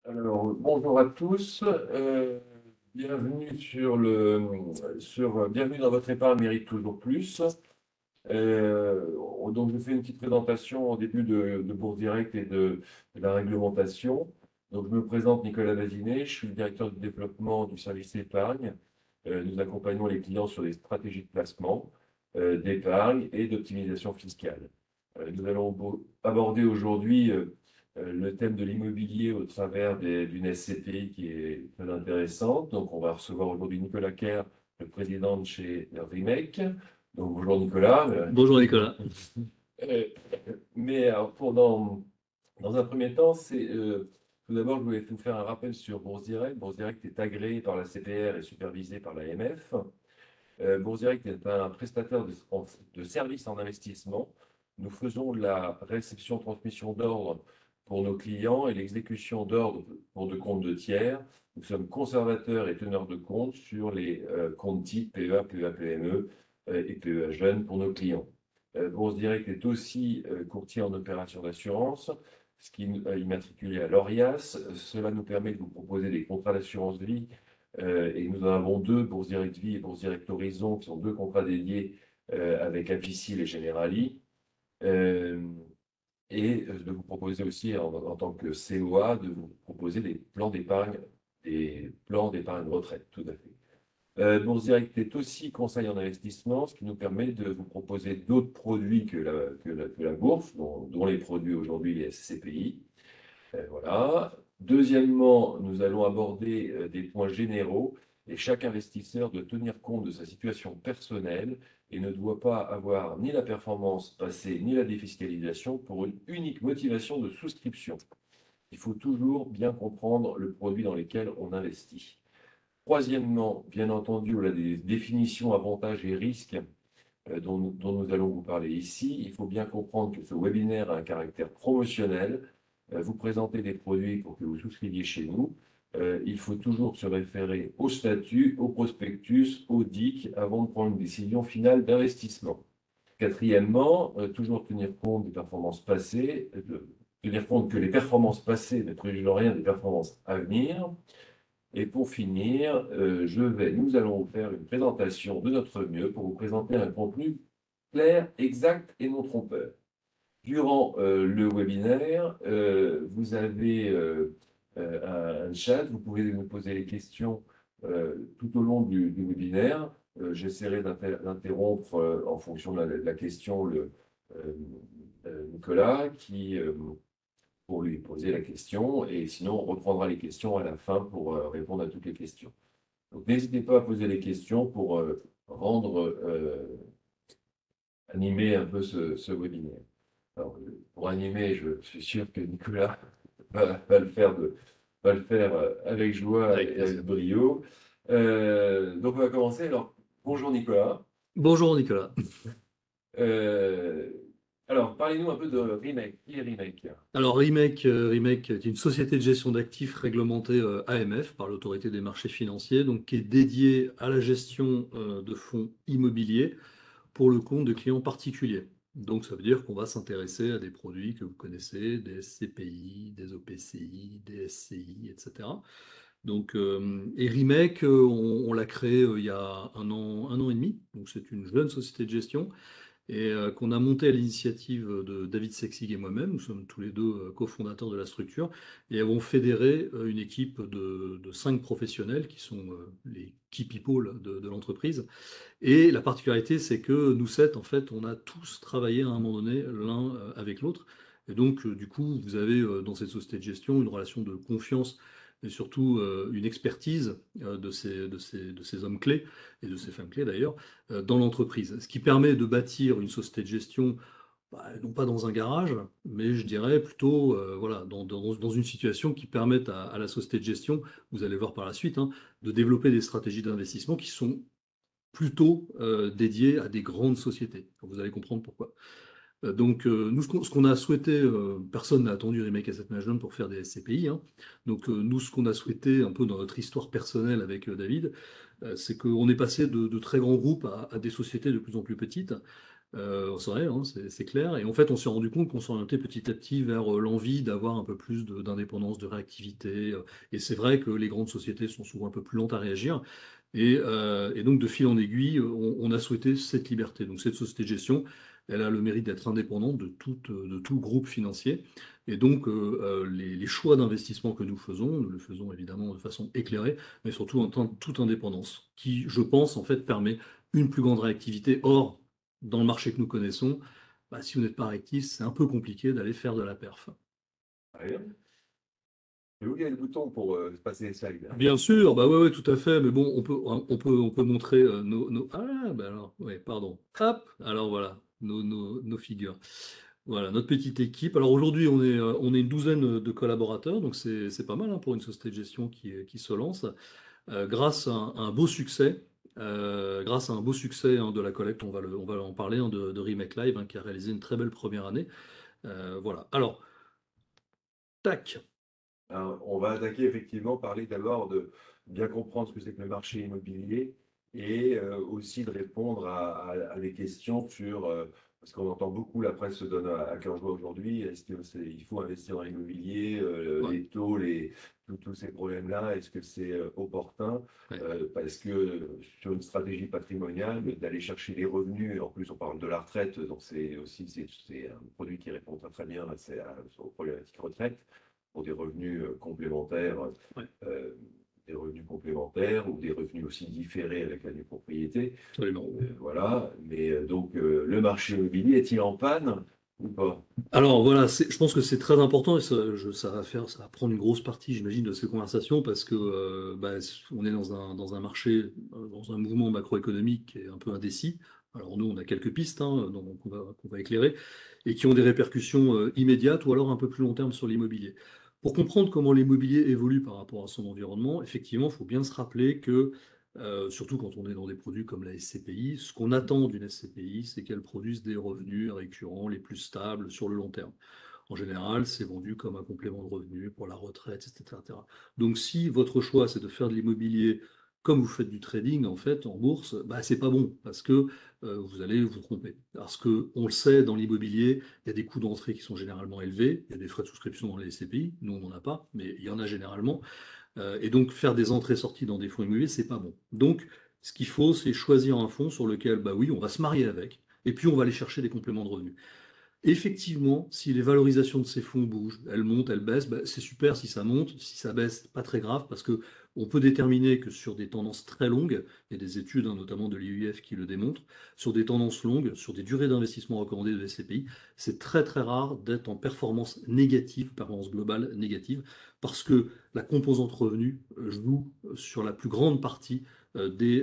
Alors, bonjour à tous. Bienvenue bienvenue dans votre épargne mérite toujours plus. Donc, je fais une petite présentation au début de Bourse Direct et de la réglementation. Donc, je me présente Nicolas Bazinet, je suis le directeur du développement du service épargne. Nous accompagnons les clients sur des stratégies de placement, d'épargne et d'optimisation fiscale. Nous allons aborder aujourd'hui le thème de l'immobilier au travers d'une SCPI qui est très intéressante. Donc, on va recevoir aujourd'hui Nicolas Kerr, le président de chez RIMEC. Donc, bonjour Nicolas. Bonjour Nicolas. Euh, mais alors, dans un premier temps, tout d'abord, je voulais vous faire un rappel sur Bourse Direct. Bourse Direct est agréé par la CPR et supervisé par l'AMF. Bourse Direct est un prestataire de services en investissement. Nous faisons la réception-transmission d'ordre pour nos clients et l'exécution d'ordre pour de comptes de tiers. Nous sommes conservateurs et teneurs de compte sur les comptes types PEA, PEA, PME et PEA jeunes pour nos clients. Bourse Direct est aussi courtier en opérations d'assurance, ce qui est immatriculé à l'ORIAS. Cela nous permet de vous proposer des contrats d'assurance vie et nous en avons deux, Bourse Direct Vie et Bourse Direct Horizon, qui sont deux contrats dédiés avec Apicil et Generali. Euh, et de vous proposer aussi, en tant que COA, de vous proposer des plans d'épargne retraite, tout à fait. Bourse Direct est aussi conseil en investissement, ce qui nous permet de vous proposer d'autres produits que la bourse, dont les produits aujourd'hui, les SCPI. Voilà. Deuxièmement, nous allons aborder des points généraux et chaque investisseur doit tenir compte de sa situation personnelle et ne doit pas avoir ni la performance passée ni la défiscalisation pour une unique motivation de souscription. Il faut toujours bien comprendre le produit dans lequel on investit. Troisièmement, bien entendu, on a des définitions avantages et risques dont nous allons vous parler ici. Il faut bien comprendre que ce webinaire a un caractère promotionnel. Vous présentez des produits pour que vous souscriviez chez nous. Il faut toujours se référer au statut, au prospectus, au DIC avant de prendre une décision finale d'investissement. Quatrièmement, toujours tenir compte des performances passées, tenir compte que les performances passées ne préjugent rien des performances à venir. Et pour finir, nous allons vous faire une présentation de notre mieux pour vous présenter un contenu clair, exact et non trompeur. Durant le webinaire, vous avez un chat, vous pouvez nous poser les questions tout au long du webinaire. J'essaierai d'interrompre en fonction de la question Nicolas pour lui poser la question et sinon on reprendra les questions à la fin pour répondre à toutes les questions. Donc n'hésitez pas à poser les questions pour rendre animer un peu ce webinaire. Alors, pour animer, je suis sûr que Nicolas va le faire avec joie Avec et avec plaisir. brio. Donc, on va commencer. Alors, bonjour Nicolas. Bonjour Nicolas. Euh, alors, parlez-nous un peu de Remake. Qui est Remake? Alors Remake est une société de gestion d'actifs réglementée AMF par l'autorité des marchés financiers, donc qui est dédiée à la gestion de fonds immobiliers pour le compte de clients particuliers. Donc ça veut dire qu'on va s'intéresser à des produits que vous connaissez, des SCPI, des OPCI, des SCI, etc. Donc, et Remake, on l'a créé il y a un an et demi. Donc c'est une jeune société de gestion et qu'on a monté à l'initiative de David Sexig et moi-même. Nous sommes tous les deux cofondateurs de la structure et avons fédéré une équipe de 5 professionnels qui sont les key people de l'entreprise. Et la particularité, c'est que nous 7, en fait, on a tous travaillé à un moment donné l'un avec l'autre. Et donc, du coup, vous avez dans cette société de gestion une relation de confiance et surtout une expertise de ces hommes clés et de ces femmes clés d'ailleurs dans l'entreprise. Ce qui permet de bâtir une société de gestion, bah, non pas dans un garage, mais je dirais plutôt voilà, dans une situation qui permette à la société de gestion, vous allez voir par la suite, hein, de développer des stratégies d'investissement qui sont plutôt dédié à des grandes sociétés. Vous allez comprendre pourquoi. Nous, ce qu'on a souhaité, personne n'a attendu Remake Asset Management pour faire des SCPI, hein. Donc, nous, ce qu'on a souhaité un peu dans notre histoire personnelle avec David, c'est qu'on est passé de très grands groupes à des sociétés de plus en plus petites. C'est vrai, hein, c'est clair. Et en fait, on s'est rendu compte qu'on s'orientait petit à petit vers l'envie d'avoir un peu plus d'indépendance, de réactivité. Et c'est vrai que les grandes sociétés sont souvent un peu plus lentes à réagir. Et donc, de fil en aiguille, on a souhaité cette liberté. Donc, cette société de gestion, elle a le mérite d'être indépendante de tout groupe financier. Et donc, les choix d'investissement que nous le faisons évidemment de façon éclairée, mais surtout en toute indépendance, qui, je pense, en fait, permet une plus grande réactivité. Or, dans le marché que nous connaissons, bah, si vous n'êtes pas réactif, c'est un peu compliqué d'aller faire de la perf. Rien. J'ai oublié le bouton pour passer les slides. Bien sûr, bah ouais, ouais, tout à fait. Mais bon, on peut montrer Ah, bah alors, ouais, pardon. Hop, alors voilà, nos figures. Voilà, notre petite équipe. Alors aujourd'hui, on est une douzaine de collaborateurs, donc c'est pas mal hein, pour une société de gestion qui se lance. Grâce à un beau succès, grâce à un beau succès hein, de la collecte, on va en parler hein, de Remake Live, hein, qui a réalisé une très belle première année. Voilà. Alors, tac. Alors, on va attaquer effectivement, parler d'abord de bien comprendre ce que c'est que le marché immobilier et aussi de répondre à des questions sur, parce qu'on entend beaucoup, la presse se donne à cœur joie aujourd'hui, est-ce qu'il faut investir dans l'immobilier, Ouais, les taux, tous ces problèmes-là, est-ce que c'est opportun? ouais, Parce que sur une stratégie patrimoniale, d'aller chercher les revenus, en plus on parle de la retraite, donc c'est aussi c'est un produit qui répond très très bien aux problématiques retraite pour des revenus complémentaires, ouais, euh, des revenus complémentaires ou des revenus aussi différés avec la nue propriété. absolument. Voilà. Mais donc, le marché immobilier est-il en panne ou pas? Alors voilà, je pense que c'est très important et ça va prendre une grosse partie, j'imagine, de ces conversations parce que bah, on est dans un marché, dans un mouvement macroéconomique qui est un peu indécis. Alors nous, on a quelques pistes hein, qu'on va éclairer et qui ont des répercussions immédiates ou alors un peu plus long terme sur l'immobilier. Pour comprendre comment l'immobilier évolue par rapport à son environnement, effectivement, il faut bien se rappeler que surtout quand on est dans des produits comme la SCPI, ce qu'on attend d'une SCPI, c'est qu'elle produise des revenus récurrents les plus stables sur le long terme. En général, c'est vendu comme un complément de revenu pour la retraite, etc. Donc, si votre choix, c'est de faire de l'immobilier comme vous faites du trading, en fait, en bourse, bah, c'est pas bon parce que vous allez vous tromper. Parce que, on le sait, dans l'immobilier, il y a des coûts d'entrée qui sont généralement élevés, il y a des frais de souscription dans les SCPI, nous, on n'en a pas, mais il y en a généralement. Et donc, faire des entrées-sorties dans des fonds immobiliers, c'est pas bon. Donc, ce qu'il faut, c'est choisir un fonds sur lequel, bah oui, on va se marier avec, et puis on va aller chercher des compléments de revenus. Effectivement, si les valorisations de ces fonds bougent, elles montent, elles baissent, bah, c'est super si ça monte, si ça baisse, pas très grave, parce que on peut déterminer que sur des tendances très longues, il y a des études, hein, notamment de l'IUF qui le démontrent, sur des tendances longues, sur des durées d'investissement recommandées de SCPI, c'est très très rare d'être en performance négative, performance globale négative, parce que la composante revenu joue sur la plus grande partie des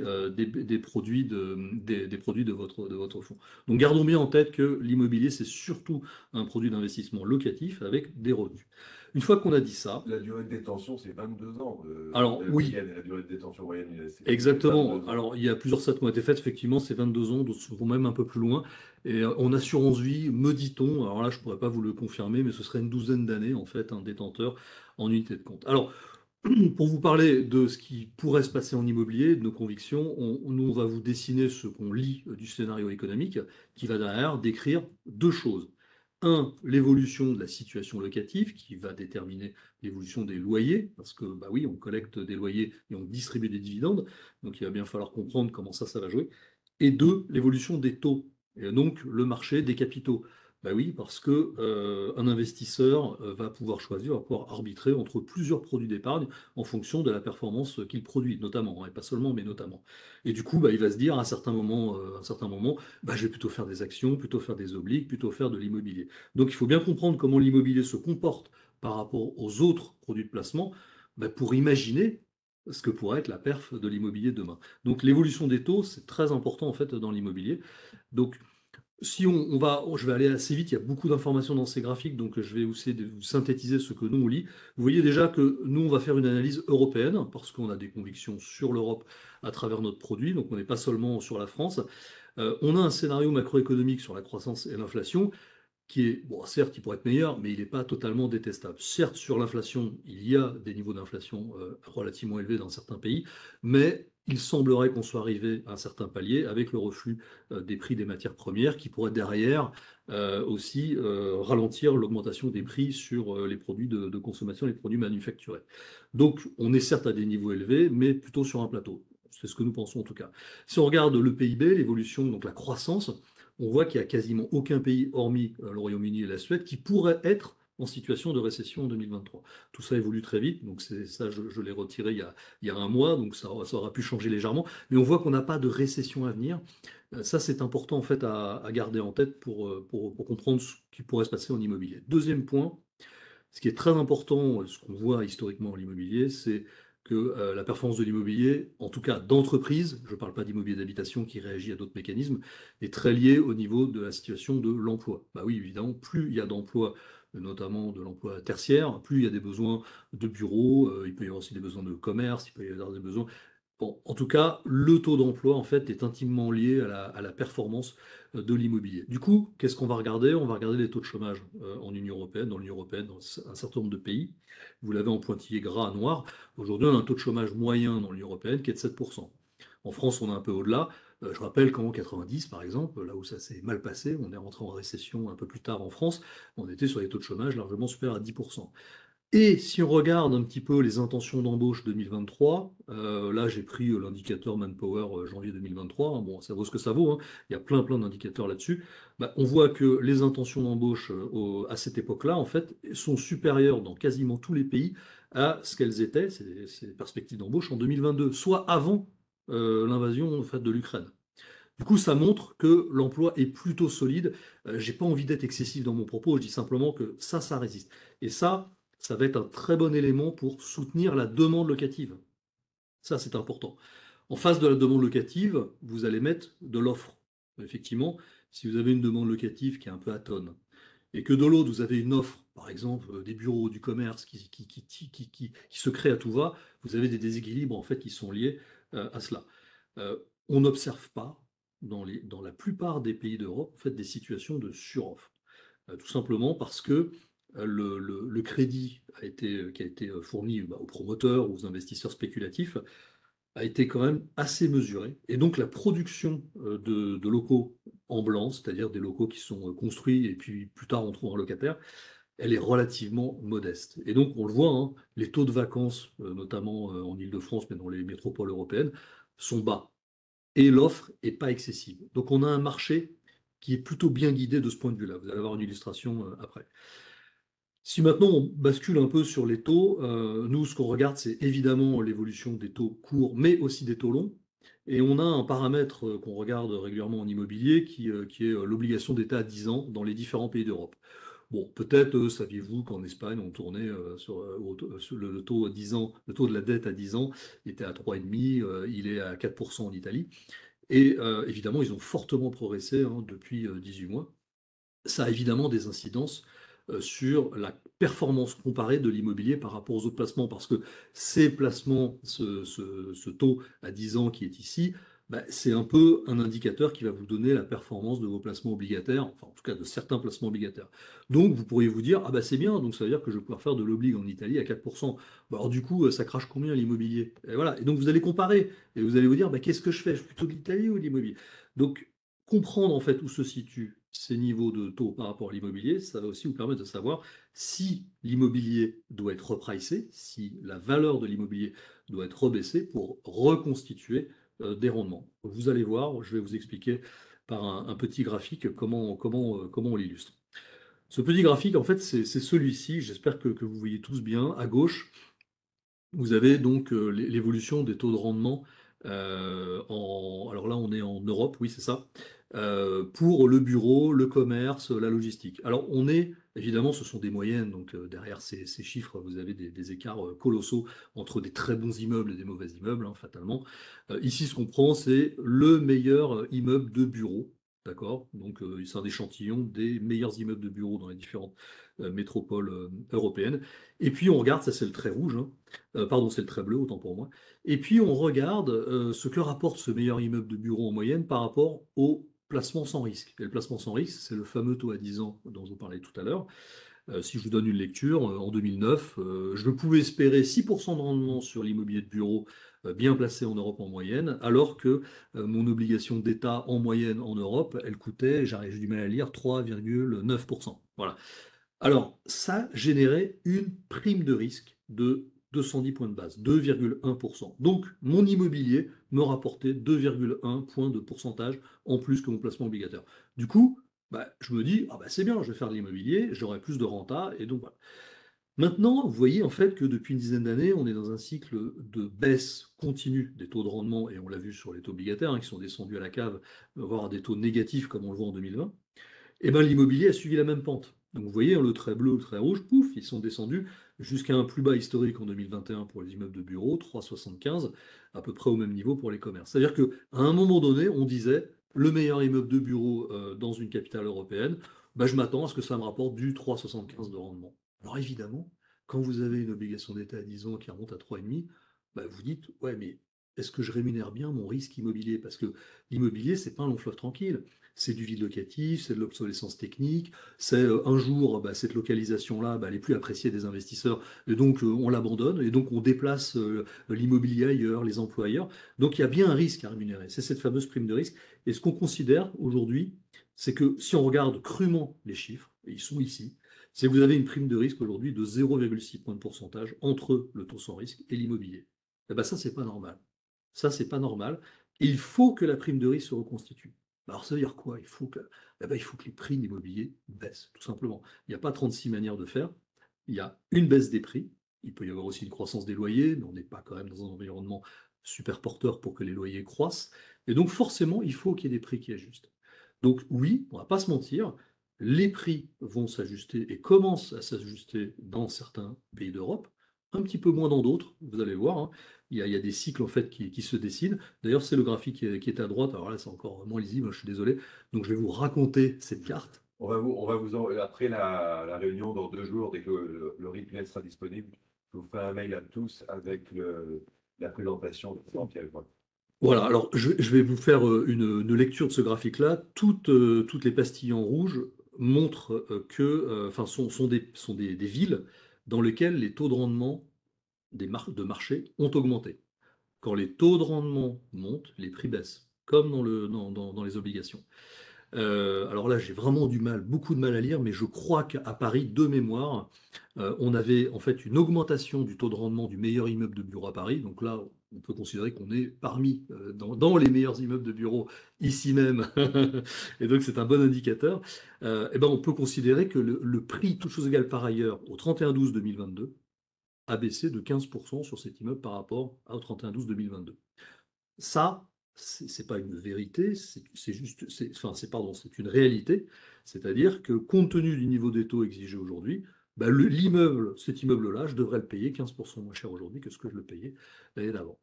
produits des produits de votre fonds. Donc gardons bien en tête que l'immobilier, c'est surtout un produit d'investissement locatif avec des revenus. Une fois qu'on a dit ça, La durée de détention, c'est 22 ans. alors oui, La durée de détention moyenne d'une SCPI, c'est exactement. 22 ans. Alors il y a plusieurs stats qui ont été faites, effectivement, c'est 22 ans, d'autres vont même un peu plus loin. Et en assurance vie, me dit-on, alors là je ne pourrais pas vous le confirmer, mais ce serait une douzaine d'années en fait, un détenteur en unité de compte. Alors pour vous parler de ce qui pourrait se passer en immobilier, de nos convictions, nous, on va vous dessiner ce qu'on lit du scénario économique qui va derrière décrire deux choses. Un, l'évolution de la situation locative qui va déterminer l'évolution des loyers, parce que, bah oui, on collecte des loyers et on distribue des dividendes, donc il va bien falloir comprendre comment ça va jouer. Et deux, l'évolution des taux, et donc le marché des capitaux. Bah oui, parce que un investisseur va pouvoir choisir, va pouvoir arbitrer entre plusieurs produits d'épargne en fonction de la performance qu'il produit, notamment, hein, et pas seulement, mais notamment. Et du coup, bah, il va se dire à un certain moment, bah, je vais plutôt faire des actions, plutôt faire des obliques, plutôt faire de l'immobilier. Donc il faut bien comprendre comment l'immobilier se comporte par rapport aux autres produits de placement, bah, pour imaginer ce que pourrait être la perf de l'immobilier demain. Donc l'évolution des taux, c'est très important en fait dans l'immobilier. Donc si je vais aller assez vite, il y a beaucoup d'informations dans ces graphiques, donc je vais essayer de vous synthétiser ce que nous on lit. Vous voyez déjà que nous on va faire une analyse européenne, parce qu'on a des convictions sur l'Europe à travers notre produit, donc on n'est pas seulement sur la France. On a un scénario macroéconomique sur la croissance et l'inflation. qui est, bon, certes, il pourrait être meilleur, mais il n'est pas totalement détestable. Certes, sur l'inflation, il y a des niveaux d'inflation relativement élevés dans certains pays, mais il semblerait qu'on soit arrivé à un certain palier avec le reflux des prix des matières premières qui pourrait derrière aussi ralentir l'augmentation des prix sur les produits de consommation, les produits manufacturés. Donc, on est certes à des niveaux élevés, mais plutôt sur un plateau. C'est ce que nous pensons en tout cas. Si on regarde le PIB, l'évolution, donc la croissance, on voit qu'il n'y a quasiment aucun pays, hormis le Royaume-Uni et la Suède, qui pourrait être en situation de récession en 2023. Tout ça évolue très vite, donc ça, je l'ai retiré il y a un mois, donc ça aura pu changer légèrement, mais on voit qu'on n'a pas de récession à venir. Ça, c'est important en fait à garder en tête pour comprendre ce qui pourrait se passer en immobilier. Deuxième point, ce qui est très important, ce qu'on voit historiquement en immobilier, c'est que la performance de l'immobilier, en tout cas d'entreprise, je ne parle pas d'immobilier d'habitation qui réagit à d'autres mécanismes, est très liée au niveau de la situation de l'emploi. Bah oui, évidemment, plus il y a d'emplois, notamment de l'emploi tertiaire, plus il y a des besoins de bureaux, il peut y avoir aussi des besoins de commerce, il peut y avoir des besoins. Bon, en tout cas, le taux d'emploi en fait est intimement lié à la performance de l'immobilier. Du coup, qu'est-ce qu'on va regarder? On va regarder les taux de chômage en Union européenne, dans l'Union européenne, dans un certain nombre de pays. Vous l'avez en pointillé gras à noir. Aujourd'hui, on a un taux de chômage moyen dans l'Union européenne qui est de 7%. En France, on est un peu au-delà. Je rappelle qu'en 90, par exemple, là où ça s'est mal passé, on est rentré en récession un peu plus tard en France, on était sur des taux de chômage largement supérieurs à 10%. Et si on regarde un petit peu les intentions d'embauche 2023, là j'ai pris l'indicateur Manpower janvier 2023, hein, bon ça vaut ce que ça vaut, hein, il y a plein d'indicateurs là-dessus, bah, on voit que les intentions d'embauche à cette époque-là, en fait, sont supérieures dans quasiment tous les pays à ce qu'elles étaient, ces perspectives d'embauche en 2022, soit avant l'invasion en fait, de l'Ukraine. Du coup, ça montre que l'emploi est plutôt solide. J'ai pas envie d'être excessif dans mon propos, je dis simplement que ça résiste. Et ça va être un très bon élément pour soutenir la demande locative. Ça, c'est important. En face de la demande locative, vous allez mettre de l'offre. Effectivement, si vous avez une demande locative qui est un peu atone, et que de l'autre, vous avez une offre, par exemple, des bureaux, du commerce qui se créent à tout va, vous avez des déséquilibres en fait qui sont liés à cela. On n'observe pas dans la plupart des pays d'Europe en fait, des situations de suroffre. Tout simplement parce que le crédit qui a été fourni aux promoteurs, aux investisseurs spéculatifs, a été quand même assez mesuré. Et donc la production de locaux en blanc, c'est-à-dire des locaux qui sont construits et puis plus tard on trouve un locataire, elle est relativement modeste. Et donc on le voit, hein, les taux de vacances, notamment en Île-de-France, mais dans les métropoles européennes, sont bas. Et l'offre n'est pas excessive. Donc on a un marché qui est plutôt bien guidé de ce point de vue-là. Vous allez avoir une illustration après. Si maintenant on bascule un peu sur les taux, nous ce qu'on regarde c'est évidemment l'évolution des taux courts mais aussi des taux longs. Et on a un paramètre qu'on regarde régulièrement en immobilier qui est l'obligation d'État à 10 ans dans les différents pays d'Europe. Bon, peut-être saviez-vous qu'en Espagne on tournait sur le taux à 10 ans, le taux de la dette à 10 ans était à 3,5, il est à 4% en Italie. Et évidemment ils ont fortement progressé hein, depuis 18 mois. Ça a évidemment des incidences sur la performance comparée de l'immobilier par rapport aux autres placements, parce que ces placements, ce taux à 10 ans qui est ici, bah, c'est un peu un indicateur qui va vous donner la performance de vos placements obligataires, enfin en tout cas de certains placements obligataires. Donc vous pourriez vous dire, ah bah c'est bien, donc ça veut dire que je vais pouvoir faire de l'oblig en Italie à 4%. Bah, alors du coup, ça crache combien l'immobilier? Et voilà, et donc vous allez comparer, et vous allez vous dire, bah, qu'est-ce que je fais? Je fais plutôt de l'Italie ou de l'immobilier? Donc comprendre en fait où se situent ces niveaux de taux par rapport à l'immobilier, ça va aussi vous permettre de savoir si l'immobilier doit être repricé, si la valeur de l'immobilier doit être rebaissée pour reconstituer des rendements. Vous allez voir, je vais vous expliquer par un petit graphique comment on l'illustre. Ce petit graphique, en fait, c'est celui-ci, j'espère que vous voyez tous bien. À gauche, vous avez donc l'évolution des taux de rendement alors là on est en Europe, oui c'est ça, pour le bureau, le commerce, la logistique. Alors on est, évidemment ce sont des moyennes, donc derrière ces chiffres vous avez des écarts colossaux entre des très bons immeubles et des mauvais immeubles, hein, fatalement. Ici ce qu'on prend c'est le meilleur immeuble de bureau. D'accord? Donc, c'est un échantillon des meilleurs immeubles de bureaux dans les différentes métropoles européennes. Et puis, on regarde, ça c'est le trait rouge, hein, pardon, c'est le trait bleu, autant pour moi. Et puis on regarde ce que rapporte ce meilleur immeuble de bureau en moyenne par rapport au placement sans risque. Et le placement sans risque, c'est le fameux taux à 10 ans dont je vous parlais tout à l'heure. Si je vous donne une lecture, en 2009, je pouvais espérer 6% de rendement sur l'immobilier de bureau bien placé en Europe en moyenne, alors que mon obligation d'État en moyenne en Europe, elle coûtait, j'ai du mal à lire, 3,9%. Voilà. Alors, ça générait une prime de risque de 210 points de base, 2,1%. Donc, mon immobilier me rapportait 2,1 points de pourcentage en plus que mon placement obligataire. Du coup, bah, je me dis, ah bah, c'est bien, je vais faire de l'immobilier, j'aurai plus de renta, et donc voilà. Maintenant, vous voyez en fait que depuis une dizaine d'années, on est dans un cycle de baisse continue des taux de rendement, et on l'a vu sur les taux obligataires, hein, qui sont descendus à la cave, voire à des taux négatifs comme on le voit en 2020. Eh ben, l'immobilier a suivi la même pente. Donc vous voyez, hein, le trait bleu, le trait rouge, pouf, ils sont descendus jusqu'à un plus bas historique en 2021 pour les immeubles de bureau, 3,75, à peu près au même niveau pour les commerces. C'est-à-dire qu'à un moment donné, on disait, le meilleur immeuble de bureau dans une capitale européenne, bah, je m'attends à ce que ça me rapporte du 3,75 de rendement. Alors évidemment, quand vous avez une obligation d'État à 10 ans qui remonte à 3,5, bah, vous dites, ouais, mais est-ce que je rémunère bien mon risque immobilier? Parce que l'immobilier, c'est pas un long fleuve tranquille. C'est du vide locatif, c'est de l'obsolescence technique, c'est un jour, bah, cette localisation-là, bah, elle n'est plus appréciée des investisseurs, et donc on l'abandonne, et donc on déplace l'immobilier ailleurs, les employeurs. Donc il y a bien un risque à rémunérer, c'est cette fameuse prime de risque. Et ce qu'on considère aujourd'hui, c'est que si on regarde crûment les chiffres, et ils sont ici, c'est que vous avez une prime de risque aujourd'hui de 0,6 points de pourcentage entre le taux sans risque et l'immobilier. Et ben ça, c'est pas normal. Ça, c'est pas normal. Et il faut que la prime de risque se reconstitue. Alors ça veut dire quoi? Il faut que les prix de l'immobilier baissent, tout simplement. Il n'y a pas 36 manières de faire. Il y a une baisse des prix. Il peut y avoir aussi une croissance des loyers, mais on n'est pas quand même dans un environnement super porteur pour que les loyers croissent. Et donc forcément, il faut qu'il y ait des prix qui ajustent. Donc oui, on ne va pas se mentir, les prix vont s'ajuster et commencent à s'ajuster dans certains pays d'Europe, un petit peu moins dans d'autres, vous allez voir, hein. Il y a des cycles en fait qui se dessinent. D'ailleurs, c'est le graphique qui est à droite. Alors là, c'est encore moins lisible, je suis désolé. Donc, je vais vous raconter cette carte. Après la réunion dans 2 jours, dès que le replay sera disponible, je vous fais un mail à tous avec la présentation de Jean-Pierre. Voilà, alors je vais vous faire une lecture de ce graphique-là. Toutes les pastilles en rouge montrent enfin, sont des villes dans lesquelles les taux de rendement de marché ont augmenté. Quand les taux de rendement montent, les prix baissent, comme dans les obligations. Alors là, j'ai vraiment beaucoup de mal à lire, mais je crois qu'à Paris, de mémoire, on avait en fait une augmentation du taux de rendement du meilleur immeuble de bureau à Paris. Donc là, on peut considérer qu'on est parmi dans les meilleurs immeubles de bureau ici même. Et donc c'est un bon indicateur. Et ben, on peut considérer que le prix, toutes choses égales par ailleurs, au 31/12/2022, a baissé de 15% sur cet immeuble par rapport au 31/12/2022. Ça, c'est pas une vérité, c'est juste, enfin, pardon, c'est une réalité. C'est-à-dire que compte tenu du niveau des taux exigés aujourd'hui, bah, cet immeuble-là, je devrais le payer 15% moins cher aujourd'hui que ce que je le payais l'année d'avant.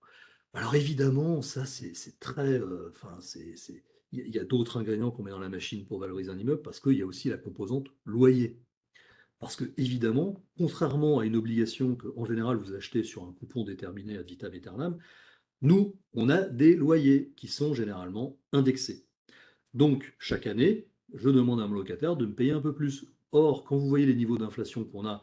Alors évidemment, ça, c'est très, enfin, il y a d'autres ingrédients qu'on met dans la machine pour valoriser un immeuble parce qu'il y a aussi la composante loyer. Parce que, évidemment, contrairement à une obligation que, en général, vous achetez sur un coupon déterminé ad vitam aeternam, nous, on a des loyers qui sont généralement indexés. Donc, chaque année, je demande à mon locataire de me payer un peu plus. Or, quand vous voyez les niveaux d'inflation qu'on a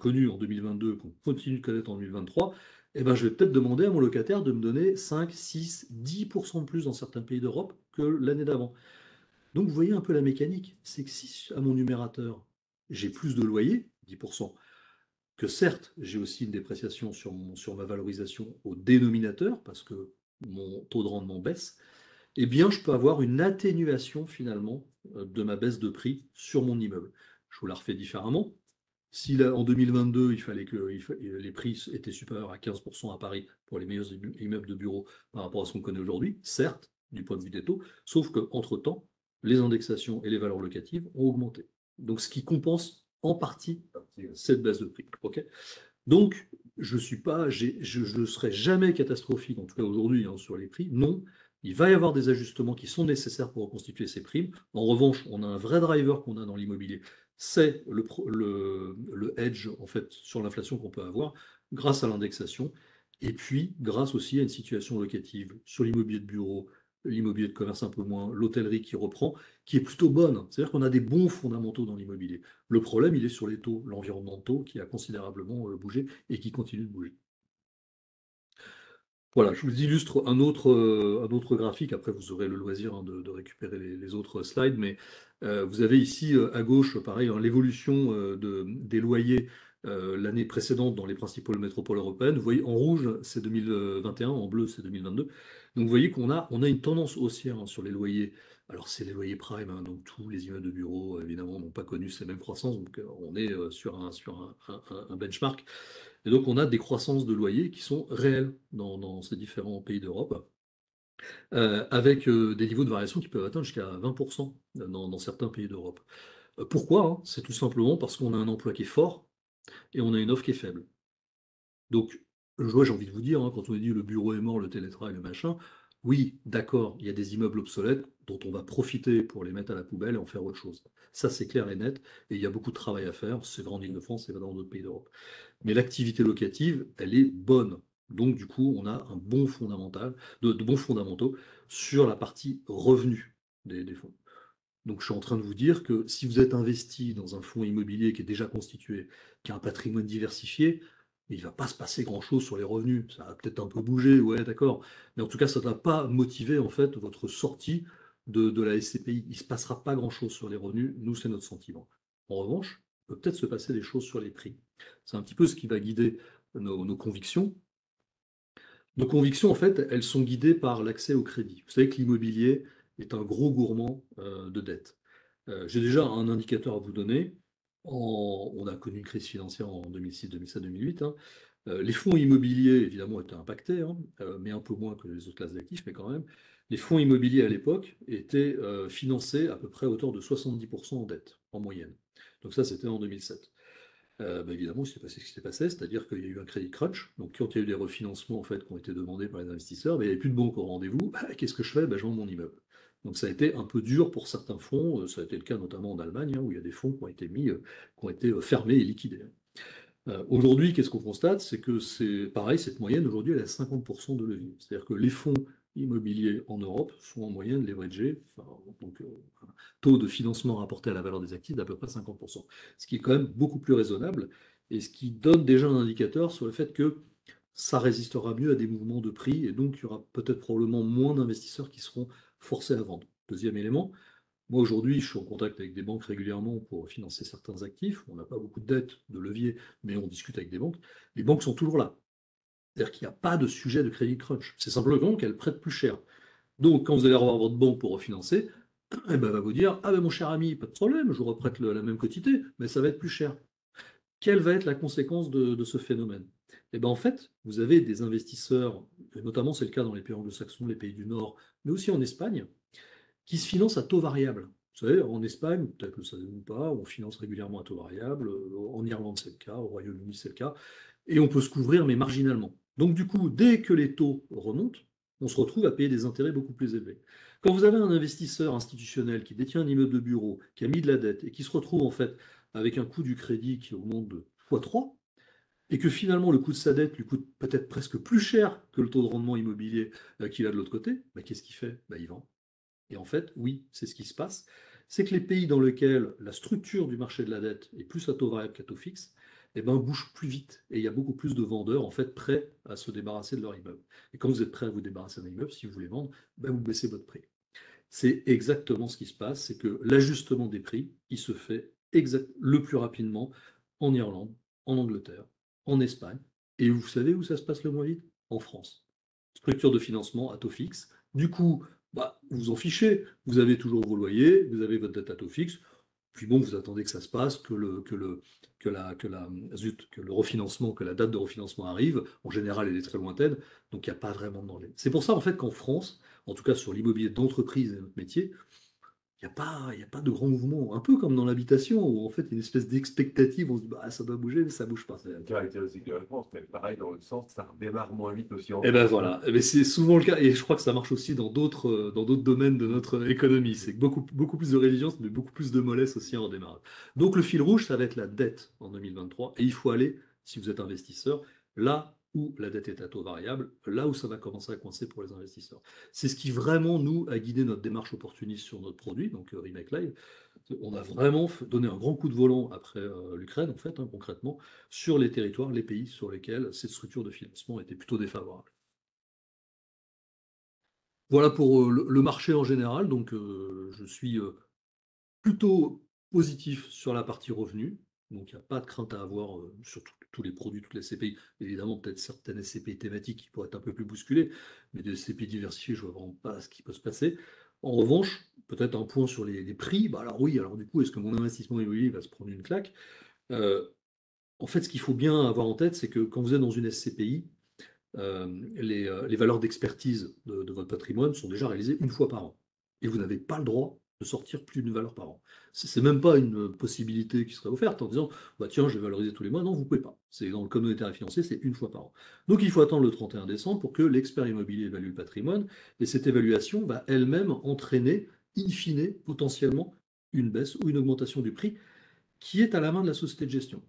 connus en 2022, qu'on continue de connaître en 2023, eh ben, je vais peut-être demander à mon locataire de me donner 5, 6, 10% de plus dans certains pays d'Europe que l'année d'avant. Donc, vous voyez un peu la mécanique. C'est que si à mon numérateur, j'ai plus de loyer, 10%, que certes, j'ai aussi une dépréciation sur ma valorisation au dénominateur, parce que mon taux de rendement baisse, eh bien, je peux avoir une atténuation finalement de ma baisse de prix sur mon immeuble. Je vous la refais différemment. Si là, en 2022, il fallait que les prix étaient supérieurs à 15% à Paris pour les meilleurs immeubles de bureaux par rapport à ce qu'on connaît aujourd'hui, certes, du point de vue des taux, sauf qu'entre-temps, les indexations et les valeurs locatives ont augmenté. Donc, ce qui compense en partie cette baisse de prix. Ok. Donc, je ne serai jamais catastrophique, en tout cas aujourd'hui, hein, sur les prix. Non, il va y avoir des ajustements qui sont nécessaires pour reconstituer ces primes. En revanche, on a un vrai driver qu'on a dans l'immobilier, c'est le hedge en fait sur l'inflation qu'on peut avoir grâce à l'indexation, et puis grâce aussi à une situation locative sur l'immobilier de bureau l'immobilier de commerce un peu moins, l'hôtellerie qui reprend, qui est plutôt bonne. C'est-à-dire qu'on a des bons fondamentaux dans l'immobilier. Le problème, il est sur les taux, l'environnement de taux qui a considérablement bougé et qui continue de bouger. Voilà, je vous illustre un autre graphique, après vous aurez le loisir hein, de récupérer les autres slides, mais vous avez ici à gauche, pareil, hein, l'évolution des loyers l'année précédente dans les principales métropoles européennes. Vous voyez, en rouge, c'est 2021, en bleu, c'est 2022. Donc vous voyez on a une tendance haussière hein, sur les loyers. Alors c'est les loyers prime, hein, donc tous les immeubles de bureaux, évidemment, n'ont pas connu ces mêmes croissances, donc on est sur un benchmark. Et donc, on a des croissances de loyers qui sont réelles dans ces différents pays d'Europe, avec des niveaux de variation qui peuvent atteindre jusqu'à 20% dans certains pays d'Europe. Pourquoi, hein? C'est tout simplement parce qu'on a un emploi qui est fort et on a une offre qui est faible. Donc, j'ai envie de vous dire, hein, quand on dit le bureau est mort, le télétravail, le machin, oui, d'accord, il y a des immeubles obsolètes dont on va profiter pour les mettre à la poubelle et en faire autre chose. Ça, c'est clair et net, et il y a beaucoup de travail à faire, c'est vrai en Île-de-France, c'est vrai dans d'autres pays d'Europe. Mais l'activité locative, elle est bonne. Donc, du coup, on a un bon fondamental, de bons fondamentaux sur la partie revenu des fonds. Donc, je suis en train de vous dire que si vous êtes investi dans un fonds immobilier qui est déjà constitué, qui a un patrimoine diversifié, il ne va pas se passer grand-chose sur les revenus. Ça va peut-être un peu bouger, ouais, d'accord. Mais en tout cas, ça ne va pas motiver en fait votre sortie de la SCPI. Il ne se passera pas grand-chose sur les revenus. Nous, c'est notre sentiment. En revanche, il peut peut-être se passer des choses sur les prix. C'est un petit peu ce qui va guider nos convictions. Nos convictions, en fait, elles sont guidées par l'accès au crédit. Vous savez que l'immobilier est un gros gourmand de dette. J'ai déjà un indicateur à vous donner. On a connu une crise financière en 2006, 2007, 2008. Hein. Les fonds immobiliers, évidemment, étaient impactés, hein, mais un peu moins que les autres classes d'actifs, mais quand même. Les fonds immobiliers à l'époque étaient financés à peu près à hauteur de 70% en dette, en moyenne. Donc ça, c'était en 2007. Évidemment, c'est passé ce qui s'est passé, c'est-à-dire qu'il y a eu un crédit crunch. Donc, quand il y a eu des refinancements en fait, qui ont été demandés par les investisseurs, il n'y avait plus de banque au rendez-vous. Qu'est-ce que je fais? Je vends mon immeuble. Donc, ça a été un peu dur pour certains fonds. Ça a été le cas notamment en Allemagne, hein, où il y a des fonds qui ont été qui ont été fermés et liquidés. Aujourd'hui, qu'est-ce qu'on constate? C'est que c'est pareil, cette moyenne aujourd'hui, elle est à 50% de levier. C'est-à-dire que les fonds immobiliers en Europe sont en moyenne leveragés, donc un taux de financement rapporté à la valeur des actifs d'à peu près 50%. Ce qui est quand même beaucoup plus raisonnable et ce qui donne déjà un indicateur sur le fait que ça résistera mieux à des mouvements de prix et donc il y aura peut-être probablement moins d'investisseurs qui seront forcés à vendre. Deuxième élément, moi, aujourd'hui, je suis en contact avec des banques régulièrement pour financer certains actifs. On n'a pas beaucoup de dettes, de levier, mais on discute avec des banques. Les banques sont toujours là. C'est-à-dire qu'il n'y a pas de sujet de crédit crunch. C'est simplement qu'elles prêtent plus cher. Donc, quand vous allez revoir votre banque pour refinancer, elle va vous dire: ah ben mon cher ami, pas de problème, je vous reprête la même quantité, mais ça va être plus cher. Quelle va être la conséquence de ce phénomène? Eh ben, en fait, vous avez des investisseurs, et notamment c'est le cas dans les pays anglo-saxons, les pays du Nord, mais aussi en Espagne, qui se finance à taux variable. Vous savez, en Espagne, peut-être que ça ne vous pas, on finance régulièrement à taux variable, en Irlande c'est le cas, au Royaume-Uni c'est le cas, et on peut se couvrir mais marginalement. Donc du coup, dès que les taux remontent, on se retrouve à payer des intérêts beaucoup plus élevés. Quand vous avez un investisseur institutionnel qui détient un immeuble de bureau, qui a mis de la dette et qui se retrouve en fait avec un coût du crédit qui augmente de x3, et que finalement le coût de sa dette lui coûte peut-être presque plus cher que le taux de rendement immobilier qu'il a de l'autre côté, qu'est-ce qu'il fait? Il vend. Et en fait, oui, c'est ce qui se passe. C'est que les pays dans lesquels la structure du marché de la dette est plus à taux variable qu'à taux fixe, bougent plus vite. Et il y a beaucoup plus de vendeurs, en fait, prêts à se débarrasser de leur immeuble. Et quand vous êtes prêt à vous débarrasser d'un immeuble, si vous voulez vendre, vous baissez votre prix. C'est exactement ce qui se passe, c'est que l'ajustement des prix, il se fait le plus rapidement en Irlande, en Angleterre, en Espagne. Et vous savez où ça se passe le moins vite? En France. Structure de financement à taux fixe. Du coup, vous vous en fichez. Vous avez toujours vos loyers, vous avez votre dette à taux fixe. Puis bon, vous attendez que ça se passe, que le refinancement, que la date de refinancement arrive. En général, elle est très lointaine, donc il n'y a pas vraiment de danger. C'est pour ça, en fait, qu'en France, en tout cas sur l'immobilier d'entreprise et notre métier, il y a pas de grand mouvement. Un peu comme dans l'habitation, où en fait, il y a une espèce d'expectative, on se dit, ça doit bouger, mais ça ne bouge pas. C'est une caractéristique de la France, mais pareil dans le sens, ça redémarre moins vite aussi en Et ben France. Hein. voilà, c'est souvent le cas, et je crois que ça marche aussi dans d'autres domaines de notre économie. C'est beaucoup plus de résilience, mais beaucoup plus de mollesse aussi en démarrage. Donc le fil rouge, ça va être la dette en 2023, et il faut aller, si vous êtes investisseur, là où la dette est à taux variable, là où ça va commencer à coincer pour les investisseurs. C'est ce qui vraiment, nous, a guidé notre démarche opportuniste sur notre produit, donc Remake Live. On a vraiment donné un grand coup de volant après l'Ukraine, en fait, concrètement, sur les territoires, les pays sur lesquels cette structure de financement était plutôt défavorable. Voilà pour le marché en général, donc je suis plutôt positif sur la partie revenu, donc il n'y a pas de crainte à avoir sur tous les produits, toutes les SCPI. Évidemment, peut-être certaines SCPI thématiques qui pourraient être un peu plus bousculées, mais des SCPI diversifiées, je ne vois vraiment pas ce qui peut se passer. En revanche, peut-être un point sur les prix. Bah alors oui, alors du coup, est-ce que mon investissement immobilier va se prendre une claque? Euh, En fait, ce qu'il faut bien avoir en tête, c'est que quand vous êtes dans une SCPI, les valeurs d'expertise de votre patrimoine sont déjà réalisées une fois par an. Et vous n'avez pas le droit de sortir plus d'une valeur par an. C'est même pas une possibilité qui serait offerte en disant bah tiens, je vais valoriser tous les mois. Non, vous pouvez pas. C'est dans le code monétaire et financier, c'est une fois par an. Donc il faut attendre le 31 décembre pour que l'expert immobilier évalue le patrimoine. Et cette évaluation va elle-même entraîner, in fine, potentiellement, une baisse ou une augmentation du prix qui est à la main de la société de gestion.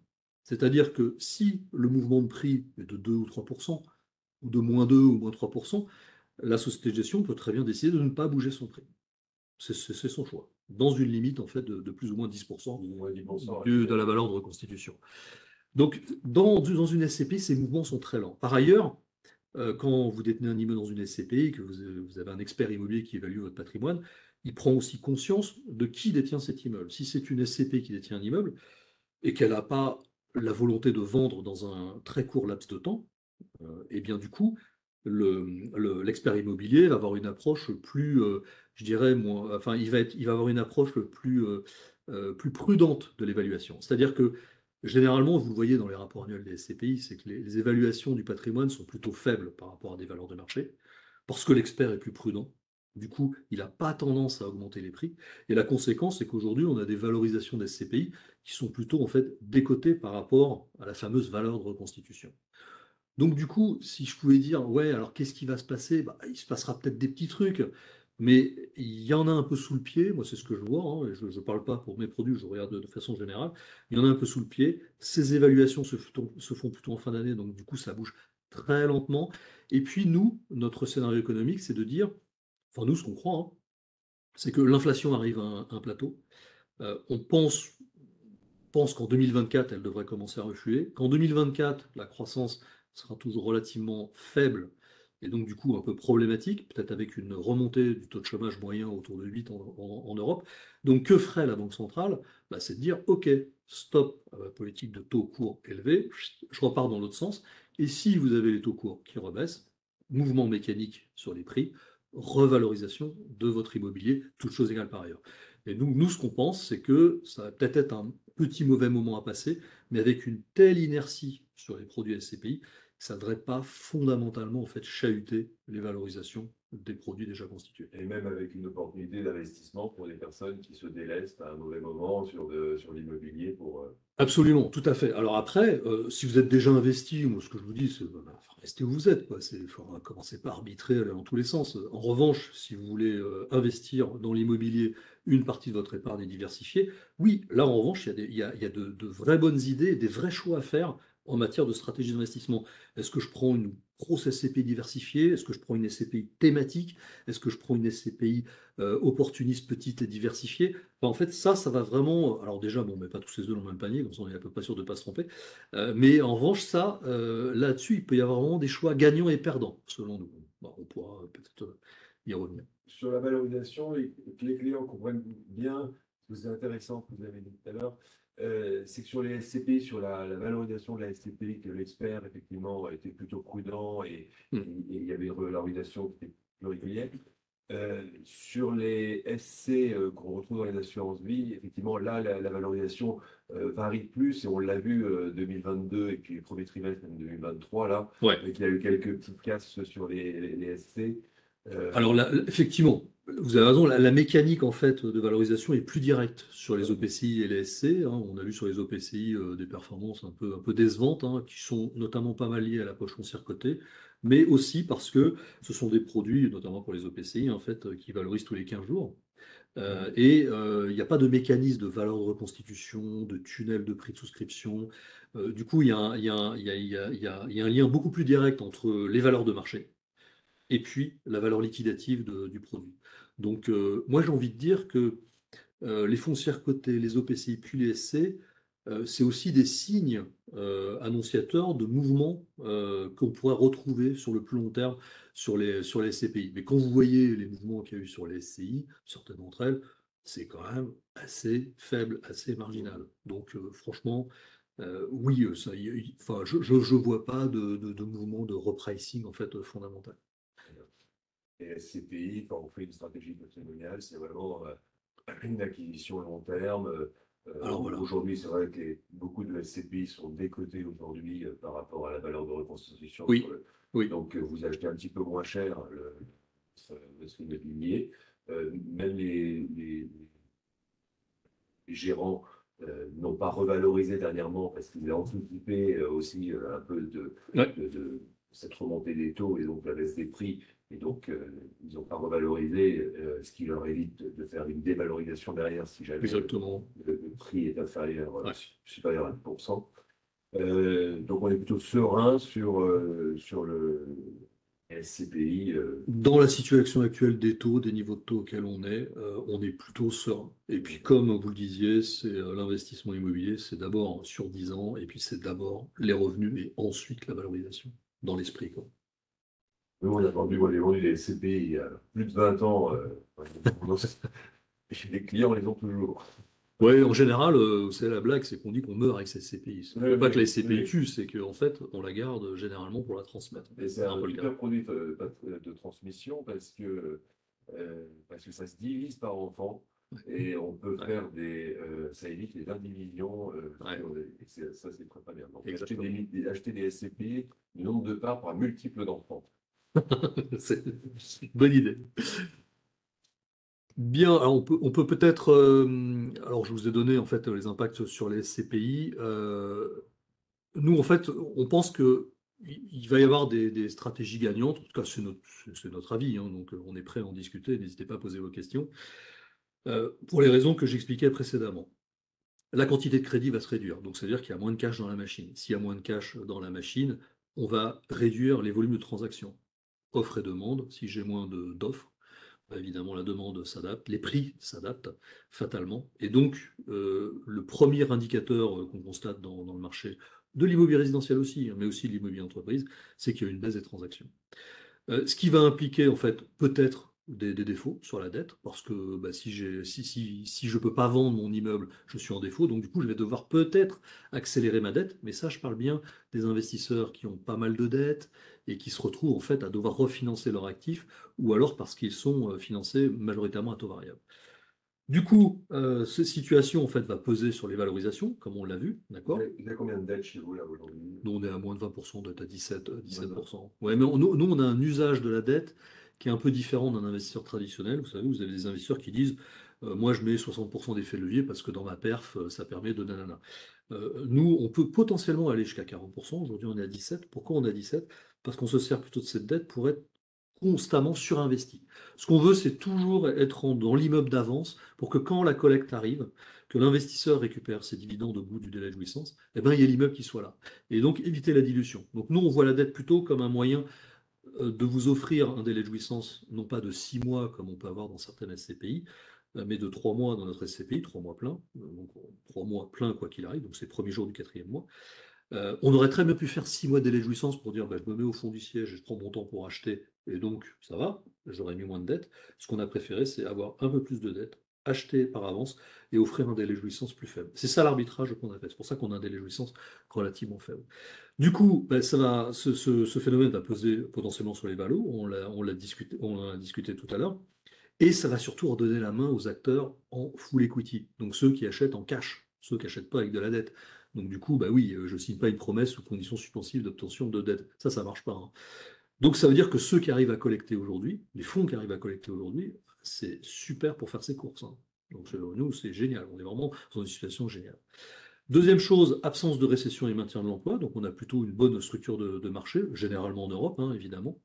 C'est-à-dire que si le mouvement de prix est de 2 ou 3%, ou de -2 ou -3%, la société de gestion peut très bien décider de ne pas bouger son prix. C'est son choix, dans une limite en fait de plus ou moins 10% Moins 10%, de la valeur de reconstitution. Donc dans une SCPI, ces mouvements sont très lents. Par ailleurs, quand vous détenez un immeuble dans une SCPI, que vous avez un expert immobilier qui évalue votre patrimoine, il prend aussi conscience de qui détient cet immeuble. Si c'est une SCPI qui détient un immeuble et qu'elle n'a pas la volonté de vendre dans un très court laps de temps, et bien du coup, l'expert immobilier va avoir une approche plus, je dirais, moins, enfin, il va avoir une approche plus prudente de l'évaluation. C'est-à-dire que généralement, vous le voyez dans les rapports annuels des SCPI, c'est que les évaluations du patrimoine sont plutôt faibles par rapport à des valeurs de marché, parce que l'expert est plus prudent. Du coup, il n'a pas tendance à augmenter les prix. Et la conséquence, c'est qu'aujourd'hui, on a des valorisations des SCPI qui sont plutôt en fait décotées par rapport à la fameuse valeur de reconstitution. Donc du coup, si je pouvais dire, ouais, alors qu'est-ce qui va se passer? Bah, il se passera peut-être des petits trucs, mais il y en a un peu sous le pied, moi c'est ce que je vois, hein, et je ne parle pas pour mes produits, je regarde de façon générale, il y en a un peu sous le pied, ces évaluations se font plutôt en fin d'année, donc du coup ça bouge très lentement, et puis nous, notre scénario économique, c'est de dire, enfin nous ce qu'on croit, hein, c'est que l'inflation arrive à un plateau. On pense qu'en 2024, elle devrait commencer à refluer, qu'en 2024, la croissance sera toujours relativement faible et donc du coup un peu problématique, peut-être avec une remontée du taux de chômage moyen autour de 8 en Europe. Donc que ferait la Banque centrale? Bah, c'est de dire, OK, stop à la politique de taux courts élevés, je repars dans l'autre sens, et si vous avez les taux courts qui rebaissent, mouvement mécanique sur les prix, revalorisation de votre immobilier, toutes choses égales par ailleurs. Et nous, ce qu'on pense, c'est que ça va peut-être être un petit mauvais moment à passer, mais avec une telle inertie sur les produits SCPI, ça ne devrait pas fondamentalement en fait chahuter les valorisations des produits déjà constitués. Et même avec une opportunité d'investissement pour des personnes qui se délestent à un mauvais moment sur l'immobilier pour. Absolument, tout à fait. Alors après, si vous êtes déjà investi, moi ce que je vous dis, c'est restez où vous êtes, quoi. Il faut commencer pas à arbitrer, aller dans tous les sens. En revanche, si vous voulez investir dans l'immobilier, une partie de votre épargne est diversifiée, oui, là en revanche, il y a de vraies bonnes idées, et des vrais choix à faire en matière de stratégie d'investissement. Est-ce que je prends une grosse SCPI diversifiée? Est-ce que je prends une SCPI thématique? Est-ce que je prends une SCPI opportuniste, petite et diversifiée? Enfin, en fait, ça va vraiment. Alors, déjà, bon, on met pas tous ses œufs dans le même panier, comme ça on est à peu près sûr de ne pas se tromper. Mais en revanche, ça, là-dessus, il peut y avoir vraiment des choix gagnants et perdants, selon nous. Bon, on pourra peut-être y revenir. Sur la valorisation, et que les clients comprennent bien, ce que c'est intéressant ce que vous avez dit tout à l'heure, c'est que sur les SCP, sur la valorisation de la SCP, que l'expert, effectivement, était plutôt prudent et il y avait une valorisation qui était plus régulière. Sur les SC qu'on retrouve dans les assurances vie, effectivement, là, la valorisation varie plus et on l'a vu 2022 et puis le premier trimestre même 2023, là, Ouais. qu'il y a eu quelques petites casses sur les SC. Alors là, effectivement, vous avez raison, la mécanique en fait de valorisation est plus directe sur les OPCI et les SC, hein. On a vu sur les OPCI des performances un peu décevantes, hein, qui sont notamment pas mal liées à la poche foncière cotée, mais aussi parce que ce sont des produits, notamment pour les OPCI, en fait, qui valorisent tous les 15 jours. Il n'y a pas de mécanisme de valeur de reconstitution, de tunnel de prix de souscription. Du coup, il y a un, il y a un- il y a- il y a- il y a- il y a un lien beaucoup plus direct entre les valeurs de marché et puis la valeur liquidative du produit. Donc, moi, j'ai envie de dire que les foncières cotées, les OPCI, puis les SC, c'est aussi des signes annonciateurs de mouvements qu'on pourrait retrouver sur le plus long terme sur les SCPI. Mais quand vous voyez les mouvements qu'il y a eu sur les SCI, certaines d'entre elles, c'est quand même assez faible, assez marginal. Donc franchement, oui, enfin, je vois pas de mouvement de repricing en fait fondamental. Et SCPI, quand on fait une stratégie patrimoniale, c'est vraiment une acquisition long terme. Alors voilà. Aujourd'hui, c'est vrai que beaucoup de SCPI sont décotés aujourd'hui par rapport à la valeur de reconstitution. Oui, oui, Donc, vous achetez un petit peu moins cher le stream immobilier. Même les gérants n'ont pas revalorisé dernièrement parce qu'ils ont anticipé aussi un peu ouais, de cette remontée des taux et donc la baisse des prix. Et donc, ils n'ont pas revalorisé, ce qui leur évite de faire une dévalorisation derrière si jamais exactement. le prix est inférieur, Ouais. supérieur à 1%. Donc, on est plutôt serein sur le SCPI. Dans la situation actuelle des taux, des niveaux de taux auxquels on est plutôt serein. Et puis, comme vous le disiez, c'est l'investissement immobilier, c'est d'abord sur 10 ans, et puis c'est d'abord les revenus et ensuite la valorisation, dans l'esprit, quoi. Nous, on a vendu des SCPI il y a plus de 20 ans. Et les clients les ont toujours. Ouais, en général, c'est la blague, c'est qu'on dit qu'on meurt avec ces SCPI. Il ne Oui, faut pas que oui, les SCPI oui. tuent, c'est qu'en fait, on la garde généralement pour la transmettre. Et c'est C'est un un peu le cas. super produit de transmission parce que ça se divise par enfant et on peut Ouais, faire ça évite les indivisions. ouais, Ça, c'est très, très bien. Donc, exactement. acheter des SCPI, le nombre de parts par un multiple d'enfants. C'est une bonne idée. Bien, alors on peut peut-être. Alors, je vous ai donné en fait les impacts sur les SCPI. Nous, en fait, on pense que il va y avoir des stratégies gagnantes. En tout cas, c'est notre avis, hein, donc on est prêt à en discuter. N'hésitez pas à poser vos questions. Pour les raisons que j'expliquais précédemment. La quantité de crédit va se réduire. Donc, c'est-à-dire qu'il y a moins de cash dans la machine. S'il y a moins de cash dans la machine, on va réduire les volumes de transactions. Offre et demande. Si j'ai moins d'offres, bah, évidemment, la demande s'adapte, les prix s'adaptent fatalement. Et donc, le premier indicateur qu'on constate dans le marché de l'immobilier résidentiel aussi, hein, mais aussi de l'immobilier entreprise, c'est qu'il y a une baisse des transactions. Ce qui va impliquer en fait peut-être des défauts sur la dette, parce que bah, si je ne peux pas vendre mon immeuble, je suis en défaut, donc du coup je vais devoir peut-être accélérer ma dette, mais ça je parle bien des investisseurs qui ont pas mal de dettes et qui se retrouvent en fait à devoir refinancer leurs actifs, ou alors parce qu'ils sont financés majoritairement à taux variable. Du coup, cette situation en fait va peser sur les valorisations, comme on l'a vu, d'accord? Vous avez combien de dettes chez vous là aujourd'hui? Nous, on est à moins de 20%, on est à 17, Moins de 17%. Ouais, mais nous, on a un usage de la dette qui est un peu différent d'un investisseur traditionnel. Vous savez, vous avez des investisseurs qui disent moi, je mets 60% d'effet de levier parce que dans ma perf, ça permet de nanana. Nous, on peut potentiellement aller jusqu'à 40%. Aujourd'hui, on est à 17. Pourquoi on est à 17? Parce qu'on se sert plutôt de cette dette pour être constamment surinvesti. Ce qu'on veut, c'est toujours être dans l'immeuble d'avance pour que quand la collecte arrive, que l'investisseur récupère ses dividendes au bout du délai de jouissance, eh ben, il y a l'immeuble qui soit là. Et donc éviter la dilution. Donc nous, on voit la dette plutôt comme un moyen de vous offrir un délai de jouissance, non pas de 6 mois comme on peut avoir dans certaines SCPI, mais de 3 mois dans notre SCPI, 3 mois pleins, donc 3 mois pleins quoi qu'il arrive, donc c'est le premier jour du quatrième mois. On aurait très bien pu faire 6 mois de délai de jouissance pour dire bah, je me mets au fond du siège et je prends mon temps pour acheter, et donc ça va, j'aurais mis moins de dettes. Ce qu'on a préféré, c'est avoir un peu plus de dettes, acheter par avance et offrir un délai de jouissance plus faible. C'est ça l'arbitrage qu'on a fait. C'est pour ça qu'on a un délai de jouissance relativement faible. Du coup, bah, ce phénomène va peser potentiellement sur les valos, on l'a discuté tout à l'heure, et ça va surtout redonner la main aux acteurs en full equity, donc ceux qui achètent en cash, ceux qui n'achètent pas avec de la dette. Donc du coup, bah oui, je ne signe pas une promesse sous conditions suspensives d'obtention de dette. Ça ne marche pas, hein. Donc ça veut dire que ceux qui arrivent à collecter aujourd'hui, les fonds qui arrivent à collecter aujourd'hui, c'est super pour faire ses courses, hein. Donc nous, c'est génial. On est vraiment dans une situation géniale. Deuxième chose, absence de récession et maintien de l'emploi. Donc on a plutôt une bonne structure de marché, généralement en Europe, hein, évidemment.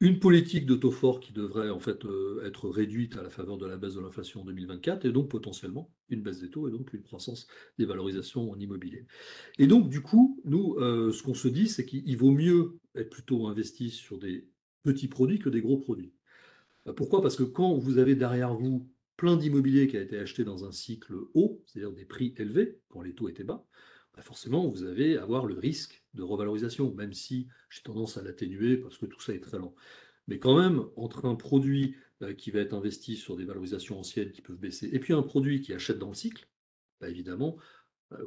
Une politique de taux fort qui devrait en fait être réduite à la faveur de la baisse de l'inflation en 2024 et donc potentiellement une baisse des taux et donc une croissance des valorisations en immobilier. Et donc du coup, nous, ce qu'on se dit, c'est qu'il vaut mieux être plutôt investi sur des petits produits que des gros produits. Pourquoi? Parce que quand vous avez derrière vous plein d'immobilier qui a été acheté dans un cycle haut, c'est-à-dire des prix élevés, quand les taux étaient bas, bah forcément, vous allez avoir le risque de revalorisation, même si j'ai tendance à l'atténuer parce que tout ça est très lent. Mais quand même, entre un produit qui va être investi sur des valorisations anciennes qui peuvent baisser, et puis un produit qui achète dans le cycle, bah évidemment,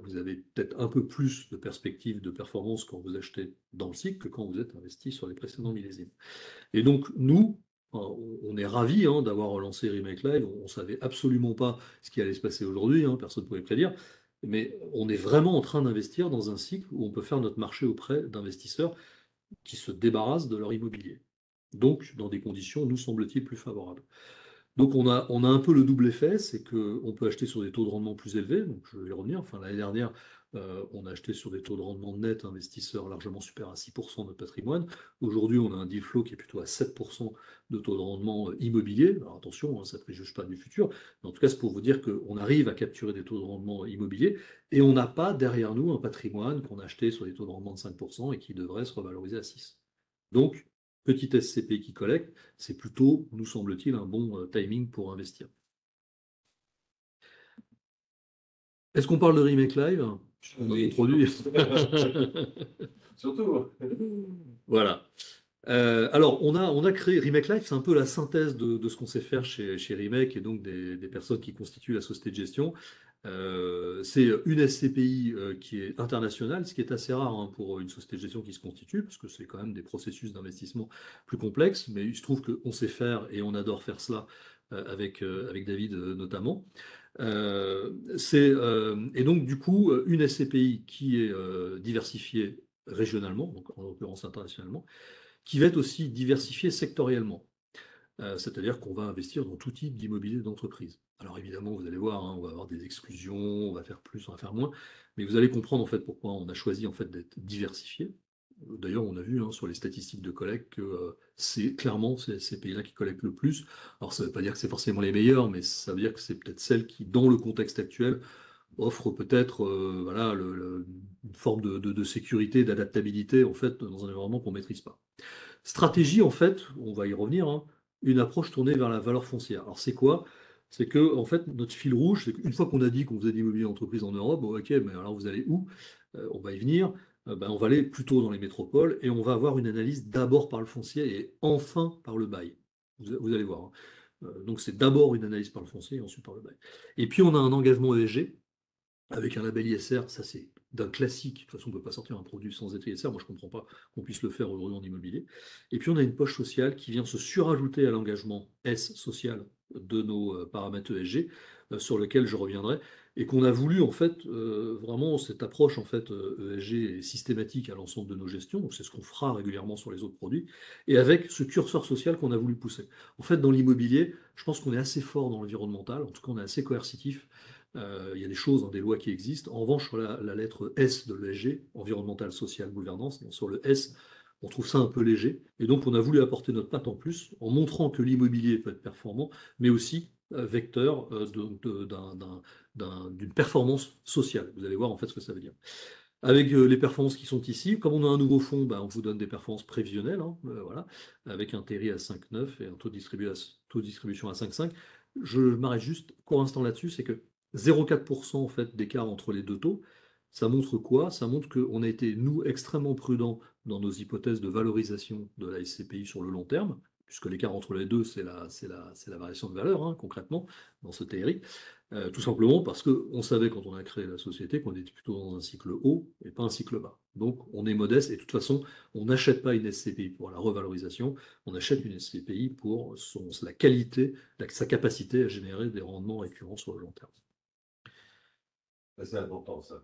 vous avez peut-être un peu plus de perspectives de performance quand vous achetez dans le cycle que quand vous êtes investi sur les précédents millésimes. Et donc, nous, on est ravis d'avoir relancé Remake Live. On ne savait absolument pas ce qui allait se passer aujourd'hui, personne ne pouvait prédire. Mais on est vraiment en train d'investir dans un cycle où on peut faire notre marché auprès d'investisseurs qui se débarrassent de leur immobilier. Donc, dans des conditions, nous semble-t-il, plus favorables. Donc on a un peu le double effet, c'est qu'on peut acheter sur des taux de rendement plus élevés, donc je vais y revenir. Enfin, l'année dernière, on a acheté sur des taux de rendement net investisseurs largement supérieurs à 6% de notre patrimoine. Aujourd'hui, on a un deal flow qui est plutôt à 7% de taux de rendement immobilier. Alors attention, ça ne préjuge pas du futur, mais en tout cas, c'est pour vous dire qu'on arrive à capturer des taux de rendement immobiliers et on n'a pas derrière nous un patrimoine qu'on a acheté sur des taux de rendement de 5% et qui devrait se revaloriser à 6. Donc, petit SCP qui collecte, c'est plutôt, nous semble-t-il, un bon timing pour investir. Est-ce qu'on parle de Remake Live? Oui. Produit. Surtout. Voilà. Alors, on a créé Remake Live, c'est un peu la synthèse de ce qu'on sait faire chez Remake et donc des personnes qui constituent la société de gestion. C'est une SCPI qui est internationale, ce qui est assez rare pour une société de gestion qui se constitue, parce que c'est quand même des processus d'investissement plus complexes, mais il se trouve qu'on sait faire et on adore faire cela avec David notamment. Et donc du coup, une SCPI qui est diversifiée régionalement, donc en l'occurrence internationalement, qui va être aussi diversifiée sectoriellement. C'est-à-dire qu'on va investir dans tout type d'immobilier d'entreprise. Alors évidemment, vous allez voir, on va avoir des exclusions, on va faire plus, on va faire moins, mais vous allez comprendre en fait pourquoi on a choisi en fait d'être diversifié. D'ailleurs, on a vu sur les statistiques de collecte que c'est clairement ces pays-là qui collectent le plus. Alors ça ne veut pas dire que c'est forcément les meilleurs, mais ça veut dire que c'est peut-être celles qui, dans le contexte actuel, offrent peut-être voilà, une forme de sécurité, d'adaptabilité en fait dans un environnement qu'on ne maîtrise pas. Stratégie, en fait, on va y revenir, une approche tournée vers la valeur foncière. Alors, c'est quoi? C'est que, en fait, notre fil rouge, c'est qu'une fois qu'on a dit qu'on faisait de l'immobilier d'entreprise en Europe, bon, ok, mais alors vous allez où? On va y venir. Ben, on va aller plutôt dans les métropoles et on va avoir une analyse d'abord par le foncier et enfin par le bail. Vous allez voir. Donc, c'est d'abord une analyse par le foncier et ensuite par le bail. Et puis, on a un engagement ESG avec un label ISR, ça c'est d'un classique. De toute façon, on ne peut pas sortir un produit sans être ISR. Moi, je ne comprends pas qu'on puisse le faire aujourd'hui en immobilier. Et puis, on a une poche sociale qui vient se surajouter à l'engagement S social de nos paramètres ESG, sur lequel je reviendrai, et qu'on a voulu, en fait, vraiment, cette approche, en fait, ESG est systématique à l'ensemble de nos gestions. Donc, c'est ce qu'on fera régulièrement sur les autres produits, et avec ce curseur social qu'on a voulu pousser. En fait, dans l'immobilier, je pense qu'on est assez fort dans l'environnemental. En tout cas, on est assez coercitif. Il y a des choses, des lois qui existent. En revanche, sur la lettre S de l'ESG, environnemental, social, gouvernance, sur le S, on trouve ça un peu léger. Et donc, on a voulu apporter notre patte en plus, en montrant que l'immobilier peut être performant, mais aussi vecteur d'une performance sociale. Vous allez voir en fait ce que ça veut dire. Avec les performances qui sont ici, comme on a un nouveau fonds, on vous donne des performances prévisionnelles, voilà, avec un TRI à 5,9 et un taux de distribution à 5,5. Je m'arrête juste pour l'instant là-dessus, c'est que 0,4% en fait d'écart entre les deux taux, ça montre quoi? Ça montre qu'on a été, nous, extrêmement prudents dans nos hypothèses de valorisation de la SCPI sur le long terme, puisque l'écart entre les deux, c'est la variation de valeur, concrètement, dans ce TRI. Tout simplement parce qu'on savait quand on a créé la société qu'on était plutôt dans un cycle haut et pas un cycle bas. Donc on est modeste et de toute façon, on n'achète pas une SCPI pour la revalorisation, on achète une SCPI pour la qualité, sa capacité à générer des rendements récurrents sur le long terme. C'est important, ça.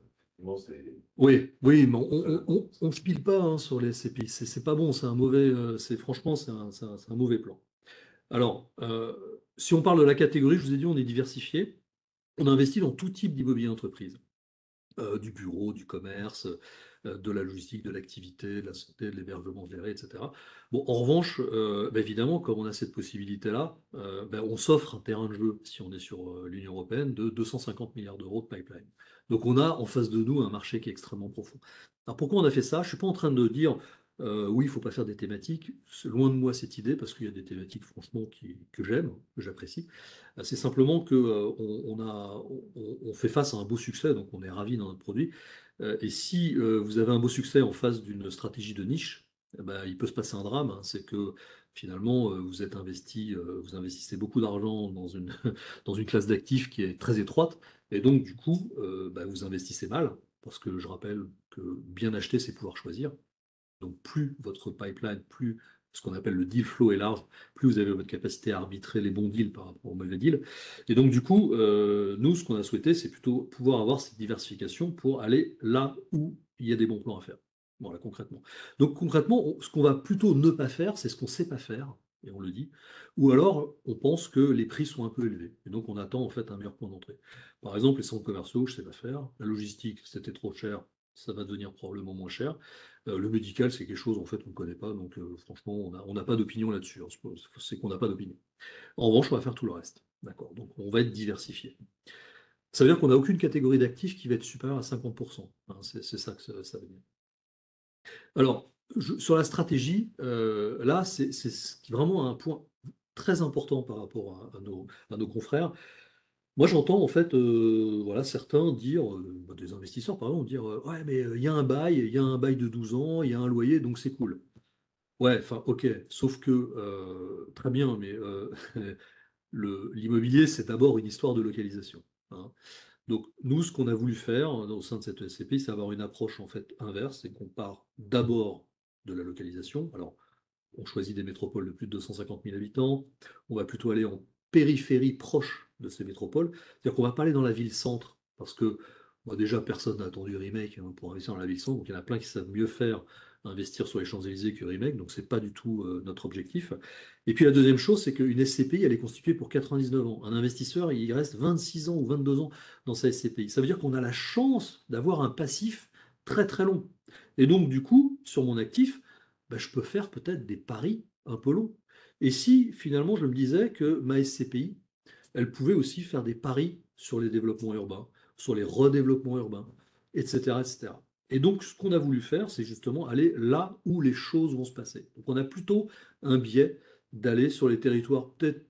Oui, oui, mais on ne pile pas sur les SCPI. C'est pas bon, c'est un mauvais, franchement, c'est un mauvais plan. Alors, si on parle de la catégorie, je vous ai dit, on est diversifié. On investit dans tout type d'immobilier d'entreprise. du bureau, du commerce, de la logistique, de l'activité, de la santé, de l'hébergement géré, etc. Bon, en revanche, bah, évidemment, comme on a cette possibilité-là, bah, on s'offre un terrain de jeu, si on est sur l'Union européenne, de 250 milliards d'euros de pipeline. Donc on a en face de nous un marché qui est extrêmement profond. Alors pourquoi on a fait ça? Je ne suis pas en train de dire oui, il ne faut pas faire des thématiques. C'est loin de moi cette idée, parce qu'il y a des thématiques, franchement, que j'aime, que j'apprécie. C'est simplement que on fait face à un beau succès, donc on est ravi dans notre produit. Et si vous avez un beau succès en face d'une stratégie de niche, eh ben, il peut se passer un drame, hein. C'est que finalement, vous êtes investi, vous investissez beaucoup d'argent dans une, dans une classe d'actifs qui est très étroite, et donc du coup, bah, vous investissez mal, parce que je rappelle que bien acheter, c'est pouvoir choisir. Donc plus votre pipeline, plus ce qu'on appelle le deal flow est large, plus vous avez votre capacité à arbitrer les bons deals par rapport aux mauvais deals. Et donc du coup, nous, ce qu'on a souhaité, c'est plutôt pouvoir avoir cette diversification pour aller là où il y a des bons plans à faire. Voilà, concrètement. Donc concrètement, ce qu'on va plutôt ne pas faire, c'est ce qu'on ne sait pas faire, et on le dit, ou alors on pense que les prix sont un peu élevés. Et donc on attend en fait un meilleur point d'entrée. Par exemple, les centres commerciaux, je ne sais pas faire. La logistique, c'était trop cher, ça va devenir probablement moins cher. Le médical, c'est quelque chose en fait qu'on ne connaît pas, donc franchement, on n'a pas d'opinion là-dessus, hein. C'est qu'on n'a pas d'opinion. En revanche, on va faire tout le reste. D'accord? Donc on va être diversifié. Ça veut dire qu'on n'a aucune catégorie d'actifs qui va être supérieure à 50%, hein. C'est ça que ça veut dire. Alors, sur la stratégie, là, c'est vraiment un point très important par rapport à nos confrères. Moi, j'entends en fait, voilà, certains dire, bah, des investisseurs par exemple, dire, ouais, mais il y a un bail de 12 ans, il y a un loyer, donc c'est cool. Ouais, enfin, ok, sauf que, très bien, mais l'immobilier, c'est d'abord une histoire de localisation, hein. Donc, nous, ce qu'on a voulu faire au sein de cette SCPI, c'est avoir une approche en fait inverse, c'est qu'on part d'abord de la localisation. Alors, on choisit des métropoles de plus de 250 000 habitants, on va plutôt aller en périphérie proche de ces métropoles, c'est-à-dire qu'on ne va pas aller dans la ville-centre, parce que bah, déjà personne n'a attendu Remake, hein, pour investir dans la ville-centre, donc il y en a plein qui savent mieux faire investir sur les Champs-Élysées que Remake, donc c'est pas du tout notre objectif. Et puis la deuxième chose, c'est qu'une SCPI, elle est constituée pour 99 ans. Un investisseur, il reste 26 ans ou 22 ans dans sa SCPI. Ça veut dire qu'on a la chance d'avoir un passif très très long. Et donc du coup, sur mon actif, bah, je peux faire peut-être des paris un peu longs. Et si finalement je me disais que ma SCPI, elle pouvait aussi faire des paris sur les développements urbains, sur les redéveloppements urbains, etc., etc. Et donc ce qu'on a voulu faire, c'est justement aller là où les choses vont se passer. Donc on a plutôt un biais d'aller sur les territoires peut-être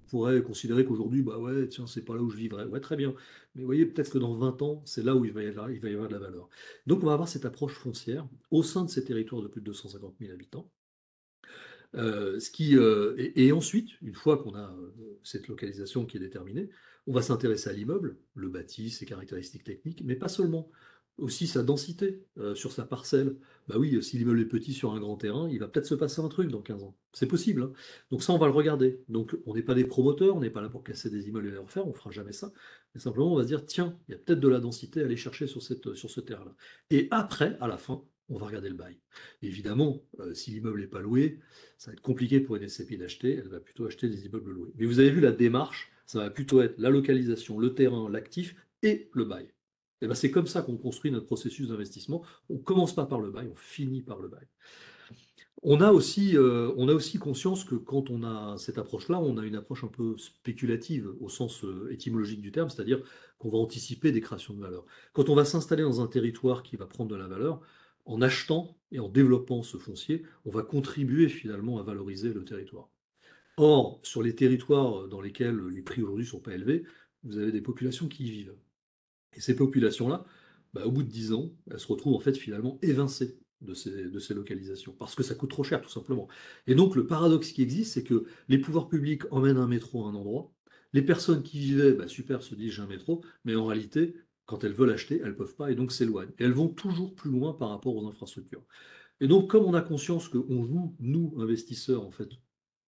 pourrait considérer qu'aujourd'hui, bah ouais, tiens, c'est pas là où je vivrais. Ouais, très bien. Mais vous voyez, peut-être que dans 20 ans, c'est là où il va y avoir de la valeur. Donc, on va avoir cette approche foncière au sein de ces territoires de plus de 250 000 habitants. Et ensuite, une fois qu'on a cette localisation qui est déterminée, on va s'intéresser à l'immeuble, le bâti, ses caractéristiques techniques, mais pas seulement. Aussi sa densité sur sa parcelle. Bah oui, si l'immeuble est petit sur un grand terrain, il va peut-être se passer un truc dans 15 ans. C'est possible, hein. Donc ça, on va le regarder. Donc on n'est pas des promoteurs, on n'est pas là pour casser des immeubles et les refaire, on fera jamais ça. Mais simplement, on va se dire, tiens, il y a peut-être de la densité à aller chercher sur sur ce terrain-là. Et après, à la fin, on va regarder le bail. Évidemment, si l'immeuble n'est pas loué, ça va être compliqué pour une SCPI d'acheter, elle va plutôt acheter des immeubles loués. Mais vous avez vu la démarche, ça va plutôt être la localisation, le terrain, l'actif et le bail. Et ben c'est comme ça qu'on construit notre processus d'investissement. On ne commence pas par le bail, on finit par le bail. On a aussi conscience que quand on a cette approche-là, on a une approche un peu spéculative au sens étymologique du terme, c'est-à-dire qu'on va anticiper des créations de valeur. Quand on va s'installer dans un territoire qui va prendre de la valeur, en achetant et en développant ce foncier, on va contribuer finalement à valoriser le territoire. Or, sur les territoires dans lesquels les prix aujourd'hui ne sont pas élevés, vous avez des populations qui y vivent. Et ces populations-là, bah, au bout de 10 ans, elles se retrouvent en fait finalement évincées de ces localisations, parce que ça coûte trop cher tout simplement. Et donc le paradoxe qui existe, c'est que les pouvoirs publics emmènent un métro à un endroit, les personnes qui y vivaient, bah, super, se disent j'ai un métro, mais en réalité, quand elles veulent acheter, elles ne peuvent pas et donc s'éloignent. Et elles vont toujours plus loin par rapport aux infrastructures. Et donc comme on a conscience qu'on joue, nous, investisseurs, en fait,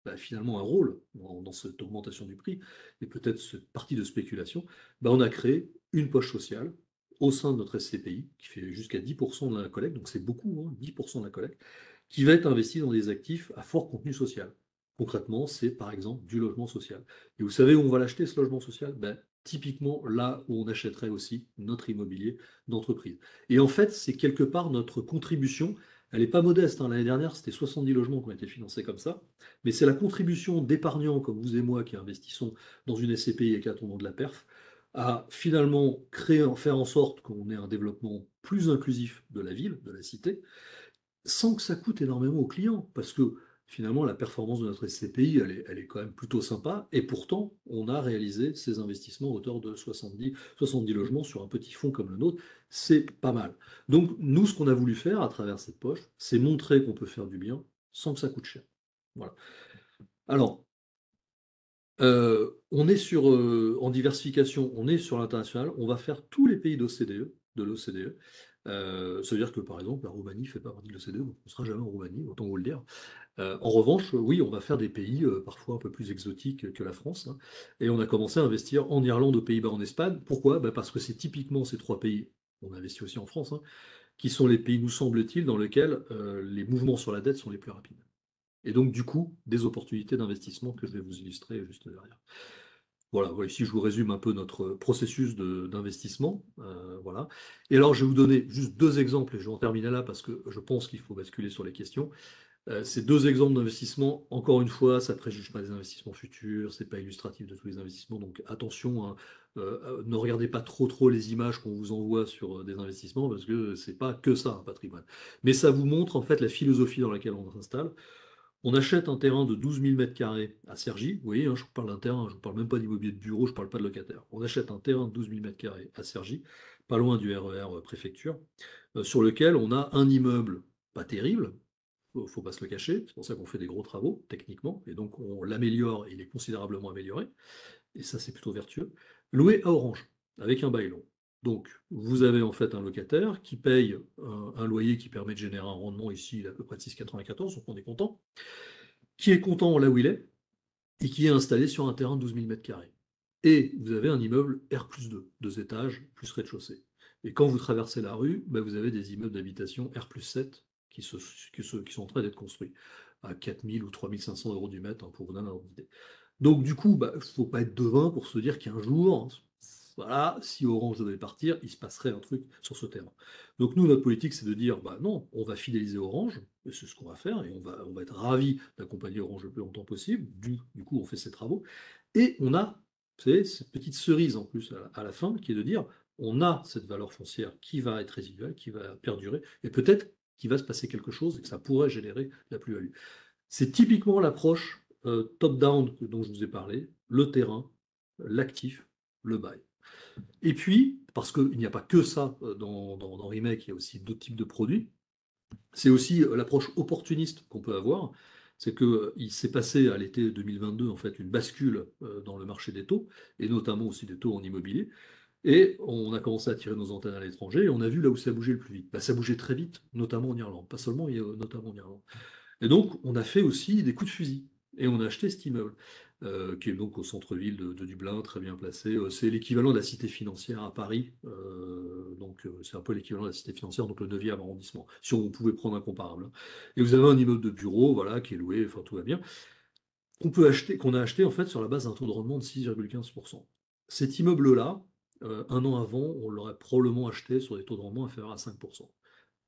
bah, finalement un rôle dans cette augmentation du prix, et peut-être cette partie de spéculation, bah, on a créé une poche sociale au sein de notre SCPI, qui fait jusqu'à 10% de la collecte, donc c'est beaucoup, hein, 10% de la collecte, qui va être investie dans des actifs à fort contenu social. Concrètement, c'est par exemple du logement social. Et vous savez où on va l'acheter, ce logement social? Ben, typiquement là où on achèterait aussi notre immobilier d'entreprise. Et en fait, c'est quelque part notre contribution. Elle n'est pas modeste, hein. L'année dernière, c'était 70 logements qui ont été financés comme ça. Mais c'est la contribution d'épargnants comme vous et moi qui investissons dans une SCPI et qui attendons de la perf, à finalement créer, faire en sorte qu'on ait un développement plus inclusif de la ville, de la cité, sans que ça coûte énormément aux clients, parce que finalement, la performance de notre SCPI, elle est quand même plutôt sympa, et pourtant, on a réalisé ces investissements à hauteur de 70 logements sur un petit fonds comme le nôtre, c'est pas mal. Donc, nous, ce qu'on a voulu faire à travers cette poche, c'est montrer qu'on peut faire du bien sans que ça coûte cher. Voilà. Alors, on est en diversification, on est sur l'international, on va faire tous les pays d'OCDE, de l'OCDE. Ça veut dire que par exemple, la Roumanie fait pas partie de l'OCDE, donc on ne sera jamais en Roumanie, autant vous le dire. En revanche, oui, on va faire des pays parfois un peu plus exotiques que la France, hein. Et on a commencé à investir en Irlande, aux Pays-Bas, en Espagne. Pourquoi? Bah, parce que c'est typiquement ces trois pays, on investit aussi en France, hein, qui sont les pays, nous semble-t-il, dans lesquels les mouvements sur la dette sont les plus rapides. Et donc, du coup, des opportunités d'investissement que je vais vous illustrer juste derrière. Voilà, ici je vous résume un peu notre processus d'investissement. Voilà. Et alors, je vais vous donner juste deux exemples, et je vais en terminer là parce que je pense qu'il faut basculer sur les questions. Ces deux exemples d'investissement, encore une fois, ça ne préjuge pas des investissements futurs, c'est pas illustratif de tous les investissements, donc attention, hein, ne regardez pas trop les images qu'on vous envoie sur des investissements, parce que c'est pas que ça, un patrimoine. Mais ça vous montre en fait la philosophie dans laquelle on s'installe. On achète un terrain de 12 000 m² à Cergy. Vous voyez, hein, je vous parle d'un terrain, je ne vous parle même pas d'immobilier de bureau, je ne parle pas de locataire. On achète un terrain de 12 000 m² à Cergy, pas loin du RER préfecture, sur lequel on a un immeuble pas terrible, faut pas se le cacher, c'est pour ça qu'on fait des gros travaux techniquement, et donc on l'améliore, il est considérablement amélioré, et ça c'est plutôt vertueux, loué à Orange, avec un bail long. Donc vous avez en fait un locataire qui paye un loyer qui permet de générer un rendement ici, il est à peu près de 6,94, donc on est content, qui est content là où il est, et qui est installé sur un terrain de 12 000 m². Et vous avez un immeuble R+2, 2 étages, plus rez-de-chaussée. Et quand vous traversez la rue, bah, vous avez des immeubles d'habitation R+7 qui sont en train d'être construits à 4 000 ou 3 500 euros du mètre, hein, pour vous donner un ordre d'idée. Donc du coup, il ne faut pas être devin pour se dire qu'un jour, voilà, si Orange devait partir, il se passerait un truc sur ce terrain. Donc nous, notre politique, c'est de dire, bah non, on va fidéliser Orange, et c'est ce qu'on va faire, et on va être ravis d'accompagner Orange le plus longtemps possible. Du coup, on fait ces travaux. Et on a, vous savez, cette petite cerise en plus à la fin, qui est de dire, on a cette valeur foncière qui va être résiduelle, qui va perdurer, et peut-être qu'il va se passer quelque chose et que ça pourrait générer de la plus-value. C'est typiquement l'approche top-down dont je vous ai parlé, le terrain, l'actif, le bail. Et puis, parce qu'il n'y a pas que ça dans Remake, il y a aussi d'autres types de produits, c'est aussi l'approche opportuniste qu'on peut avoir. C'est qu'il s'est passé à l'été 2022 en fait une bascule dans le marché des taux, et notamment aussi des taux en immobilier. Et on a commencé à tirer nos antennes à l'étranger, et on a vu là où ça bougeait le plus vite. Bah, ça bougeait très vite, notamment en Irlande. Pas seulement, notamment en Irlande. Et donc, on a fait aussi des coups de fusil. Et on a acheté cet immeuble, qui est donc au centre-ville de Dublin, très bien placé. C'est l'équivalent de la cité financière à Paris. C'est un peu l'équivalent de la cité financière, donc le 9e arrondissement, si on pouvait prendre un comparable, hein. Et vous avez un immeuble de bureau, voilà, qui est loué, enfin tout va bien, qu'on a acheté en fait sur la base d'un taux de rendement de 6,15%. Cet immeuble-là, un an avant, on l'aurait probablement acheté sur des taux de rendement inférieurs à 5%.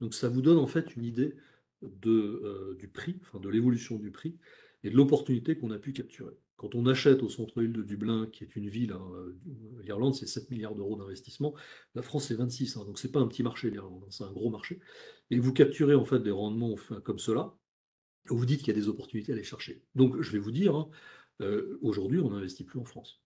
Donc ça vous donne en fait une idée du prix, enfin de l'évolution du prix et de l'opportunité qu'on a pu capturer. Quand on achète au centre-ville de Dublin, qui est une ville, hein, l'Irlande c'est 7 milliards d'euros d'investissement, la France c'est 26, hein, donc c'est pas un petit marché l'Irlande, hein, c'est un gros marché. Et vous capturez en fait des rendements enfin, comme cela, vous dites qu'il y a des opportunités à aller chercher. Donc je vais vous dire, hein, aujourd'hui on n'investit plus en France.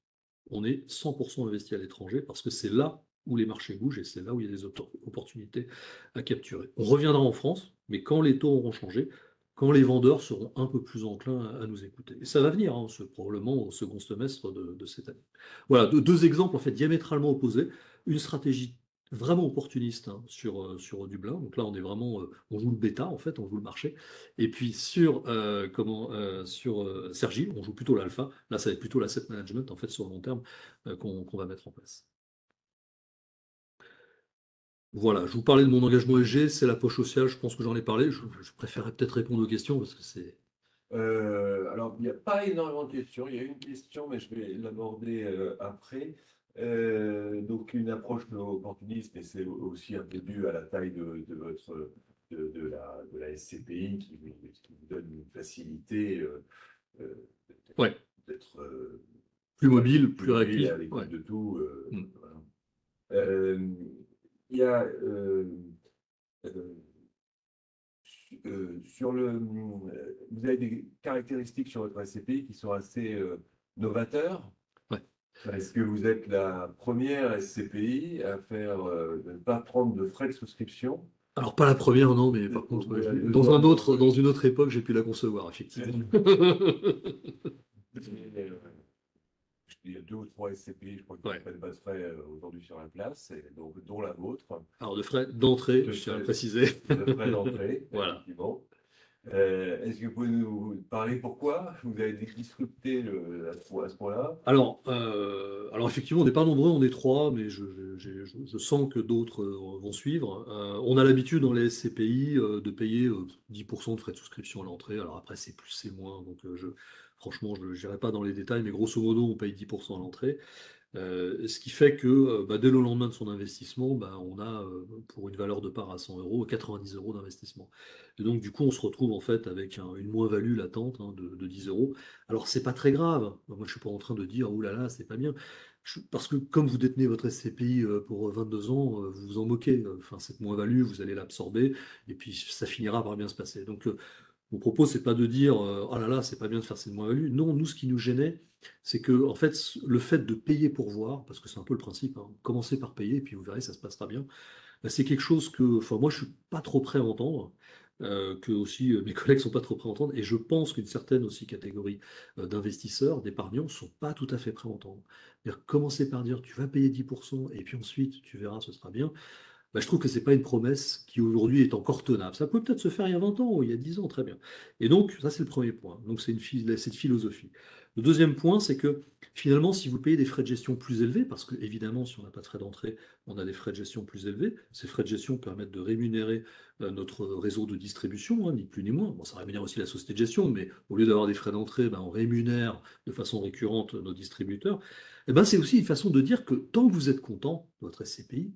On est 100% investi à l'étranger parce que c'est là où les marchés bougent et c'est là où il y a des opportunités à capturer. On reviendra en France, mais quand les taux auront changé, quand les vendeurs seront un peu plus enclins à nous écouter. Et ça va venir, hein, probablement au second semestre de cette année. Voilà, deux exemples en fait diamétralement opposés. Une stratégie vraiment opportuniste, hein, sur Dublin. Donc là, on est vraiment, on joue le bêta en fait, on joue le marché. Et puis sur Cergy, on joue plutôt l'alpha. Là, ça va être plutôt l'asset management en fait sur le long terme qu'on va mettre en place. Voilà, je vous parlais de mon engagement ESG, c'est la poche sociale, je pense que j'en ai parlé. Je préférerais peut-être répondre aux questions parce que c'est. Alors, il n'y a pas énormément de questions. Il y a une question, mais je vais l'aborder après. Donc une approche opportuniste, mais c'est aussi un peu dû à la taille de la SCPI qui vous donne une facilité euh, Ouais, d'être plus voilà, mobile, plus plus mobile et réactif. à Ouais. l'écoute de tout. Mm. Voilà. Euh, il y a euh, sur vous avez des caractéristiques sur votre SCPI qui sont assez novateurs. Ouais. Est-ce que vous êtes la première SCPI à faire de ne pas prendre de frais de souscription? Alors pas la première, non, mais par contre, Ou ouais, la dans deuxième, une autre époque, j'ai pu la concevoir, effectivement. il y a deux ou trois SCPI, je crois, qui ne Ouais. prennent pas de frais aujourd'hui sur la place, et donc, dont la vôtre, Alors de frais d'entrée, de je tiens à le frais, préciser. de frais d'entrée, Voilà. effectivement. Est-ce que vous pouvez nous parler pourquoi vous avez disrupté à ce point-là? Alors effectivement, on n'est pas nombreux, on est trois, mais je sens que d'autres vont suivre. On a l'habitude dans les SCPI de payer 10% de frais de souscription à l'entrée. Alors après, c'est plus, c'est moins. Donc franchement, je n'irai pas dans les détails, mais grosso modo, on paye 10% à l'entrée. Ce qui fait que dès le lendemain de son investissement, on a pour une valeur de part à 100 euros, 90 euros d'investissement. Et donc du coup, on se retrouve en fait avec une moins-value latente de 10 euros. Alors c'est pas très grave. Moi, je suis pas en train de dire ouh là là, c'est pas bien. Parce que comme vous détenez votre SCPI pour 22 ans, vous vous en moquez. Enfin, cette moins-value, vous allez l'absorber et puis ça finira par bien se passer. Donc mon propos, c'est pas de dire oh là là, c'est pas bien de faire cette moins-value. Non, nous, ce qui nous gênait, c'est que en fait, le fait de payer pour voir, parce que c'est un peu le principe, hein, commencez par payer, et puis vous verrez, ça se passera bien. C'est quelque chose que, enfin, moi, je suis pas trop prêt à entendre, que aussi mes collègues sont pas trop prêts à entendre, et je pense qu'une certaine aussi catégorie d'investisseurs, d'épargnants, sont pas tout à fait prêts à entendre. C'est-à-dire, commencer par dire tu vas payer 10%, et puis ensuite tu verras, ce sera bien. Je trouve que c'est pas une promesse qui aujourd'hui est encore tenable. Ça peut peut-être se faire il y a 20 ans ou il y a 10 ans, très bien. Et donc, ça c'est le premier point. Donc c'est cette philosophie. Le deuxième point, c'est que finalement, si vous payez des frais de gestion plus élevés, parce que évidemment, si on n'a pas de frais d'entrée, on a des frais de gestion plus élevés, ces frais de gestion permettent de rémunérer notre réseau de distribution, hein, ni plus ni moins. Bon, ça rémunère aussi la société de gestion, mais au lieu d'avoir des frais d'entrée, on rémunère de façon récurrente nos distributeurs. C'est aussi une façon de dire que tant que vous êtes content de votre SCPI,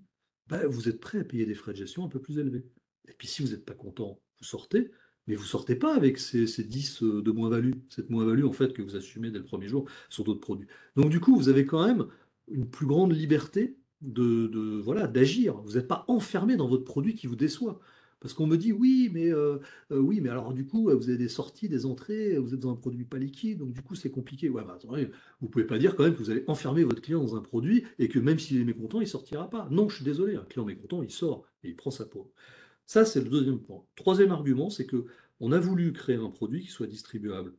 vous êtes prêt à payer des frais de gestion un peu plus élevés. Et puis si vous n'êtes pas content, vous sortez, mais vous sortez pas avec ces 10 de moins-value, cette moins-value en fait que vous assumez dès le premier jour sur d'autres produits. Donc du coup, vous avez quand même une plus grande liberté voilà, d'agir. Vous n'êtes pas enfermé dans votre produit qui vous déçoit. Parce qu'on me dit oui, mais alors du coup, vous avez des sorties, des entrées, vous êtes dans un produit pas liquide, donc du coup c'est compliqué. Ouais, attendez, vous pouvez pas dire quand même que vous allez enfermer votre client dans un produit et que même s'il est mécontent, il sortira pas. Non, je suis désolé, un client mécontent, il sort et il prend sa peau. Ça, c'est le deuxième point. Troisième argument, c'est que on a voulu créer un produit qui soit distribuable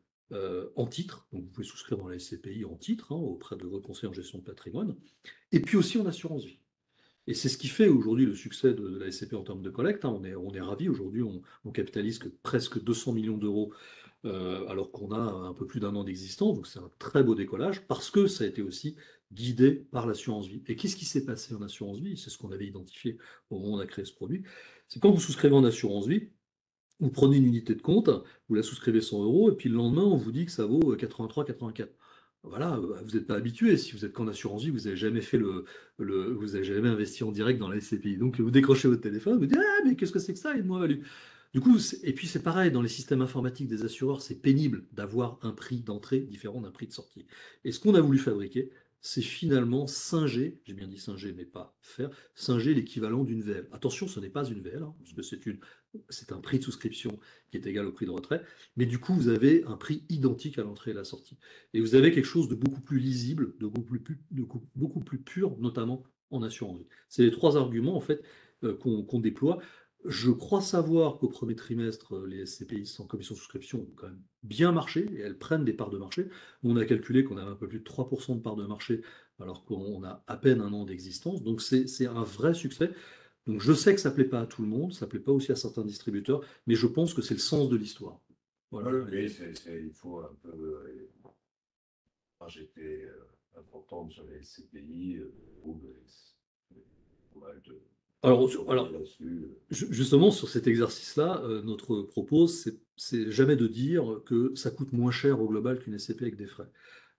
en titre. Donc vous pouvez souscrire dans la SCPI en titre auprès de votre conseiller en gestion de patrimoine, et puis aussi en assurance vie. Et c'est ce qui fait aujourd'hui le succès de la SCP en termes de collecte. On est ravis. Aujourd'hui, on capitalise que presque 200 millions d'euros alors qu'on a un peu plus d'un an d'existence. Donc c'est un très beau décollage parce que ça a été aussi guidé par l'assurance vie. Et qu'est-ce qui s'est passé en assurance vie? C'est ce qu'on avait identifié au moment où on a créé ce produit. C'est quand vous souscrivez en assurance vie, vous prenez une unité de compte, vous la souscrivez 100 euros, et puis le lendemain, on vous dit que ça vaut 83, 84. Voilà, vous n'êtes pas habitué. Si vous êtes qu'en assurance vie, vous n'avez jamais fait vous n'avez jamais investi en direct dans la SCPI. Donc vous décrochez votre téléphone, vous dites ah mais qu'est-ce que c'est que ça? Et de moins-value. Du coup, et puis c'est pareil, dans les systèmes informatiques des assureurs, c'est pénible d'avoir un prix d'entrée différent d'un prix de sortie. Et ce qu'on a voulu fabriquer, c'est finalement singer, j'ai bien dit singer, mais pas faire, singer l'équivalent d'une VL. Attention, ce n'est pas une VL, parce que c'est un prix de souscription qui est égal au prix de retrait, mais du coup, vous avez un prix identique à l'entrée et à la sortie. Et vous avez quelque chose de beaucoup plus lisible, beaucoup plus pur, notamment en assurance vie. C'est les trois arguments, en fait, qu'on déploie. Je crois savoir qu'au premier trimestre, les SCPI sans commission de souscription ont quand même bien marché et elles prennent des parts de marché. On a calculé qu'on avait un peu plus de 3% de parts de marché alors qu'on a à peine un an d'existence. Donc c'est un vrai succès. Donc je sais que ça ne plaît pas à tout le monde, ça ne plaît pas aussi à certains distributeurs, mais je pense que c'est le sens de l'histoire. Voilà. Oui, oui, il faut un peu j'étais importante sur les SCPI, pas mal de Alors, là-dessus. justement, sur cet exercice-là, notre propos, c'est jamais de dire que ça coûte moins cher au global qu'une SCP avec des frais.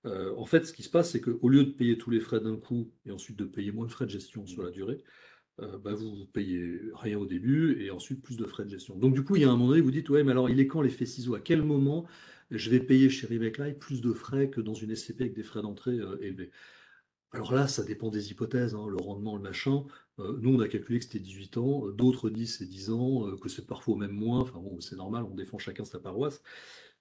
En fait, ce qui se passe, c'est qu'au lieu de payer tous les frais d'un coup et ensuite de payer moins de frais de gestion sur la durée, bah, vous payez rien au début et ensuite plus de frais de gestion. Donc du coup, il y a un moment donné, vous dites, ouais, mais alors il est quand l'effet ciseau? À quel moment je vais payer chez Remake Live plus de frais que dans une SCP avec des frais d'entrée élevés? Alors là, ça dépend des hypothèses, hein, le rendement, le machin. Nous, on a calculé que c'était 18 ans, d'autres disent c'est 10 ans, que c'est parfois même moins. Enfin bon, c'est normal, on défend chacun sa paroisse.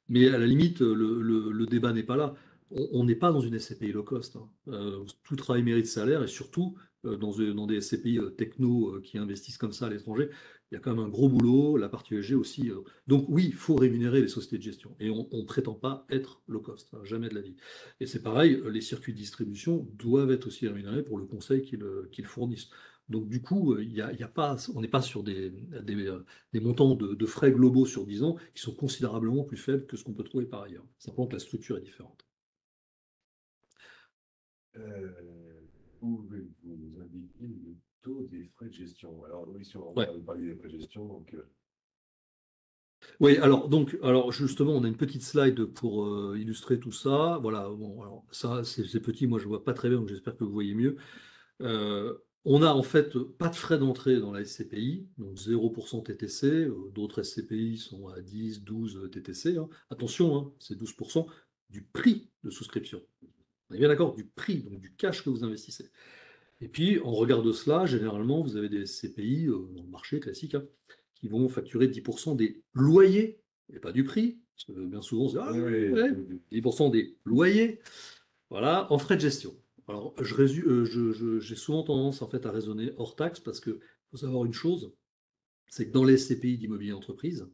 Mais à la limite, le débat n'est pas là. On n'est pas dans une SCPI low cost, hein. Tout travail mérite salaire et surtout dans des SCPI techno qui investissent comme ça à l'étranger, il y a quand même un gros boulot, la partie ESG aussi. Donc oui, il faut rémunérer les sociétés de gestion et on ne prétend pas être low cost, hein, jamais de la vie. Et c'est pareil, les circuits de distribution doivent être aussi rémunérés pour le conseil qu'ils fournissent. Donc du coup, il y a pas, on n'est pas sur des montants de frais globaux sur 10 ans qui sont considérablement plus faibles que ce qu'on peut trouver par ailleurs. Simplement que la structure est différente. Euh, Pouvez-vous nous indiquer le taux des frais de gestion? Alors, oui, si on Ouais. va parler des frais de gestion, donc Oui, alors justement, on a une petite slide pour illustrer tout ça. Voilà, bon, alors ça, c'est petit, moi je vois pas très bien, donc j'espère que vous voyez mieux. On a en fait pas de frais d'entrée dans la SCPI, donc 0% TTC. D'autres SCPI sont à 10, 12 TTC, hein. Attention, hein, c'est 12% du prix de souscription. On est bien d'accord, du prix, donc du cash que vous investissez. Et puis, en regard de cela, généralement, vous avez des SCPI dans le marché classique, hein, qui vont facturer 10% des loyers, et pas du prix. Parce que bien souvent, on se dit, ah oui, oui, ouais, 10% des loyers, voilà, en frais de gestion. Alors, j'ai souvent tendance en fait à raisonner hors taxe parce qu'il faut savoir une chose, c'est que dans les SCPI d'immobilier entreprise,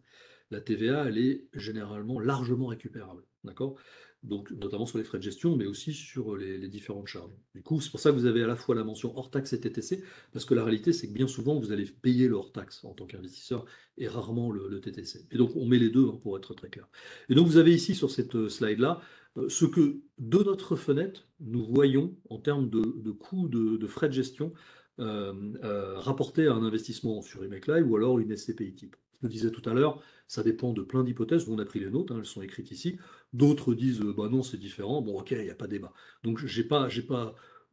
la TVA, elle est généralement largement récupérable. D'accord? Donc, notamment sur les frais de gestion, mais aussi sur les différentes charges. Du coup, c'est pour ça que vous avez à la fois la mention hors taxe et TTC, parce que la réalité, c'est que bien souvent, vous allez payer le hors taxe en tant qu'investisseur et rarement le TTC. Et donc, on met les deux, hein, pour être très clair. Et donc, vous avez ici sur cette slide-là ce que, de notre fenêtre, nous voyons en termes de coûts de frais de gestion rapportés à un investissement sur Remake Live ou alors une SCPI type. Je le disais tout à l'heure, ça dépend de plein d'hypothèses. Nous, on a pris les nôtres, hein, elles sont écrites ici. D'autres disent, bah non, c'est différent. Bon, ok, il n'y a pas débat. Donc, j'ai pas.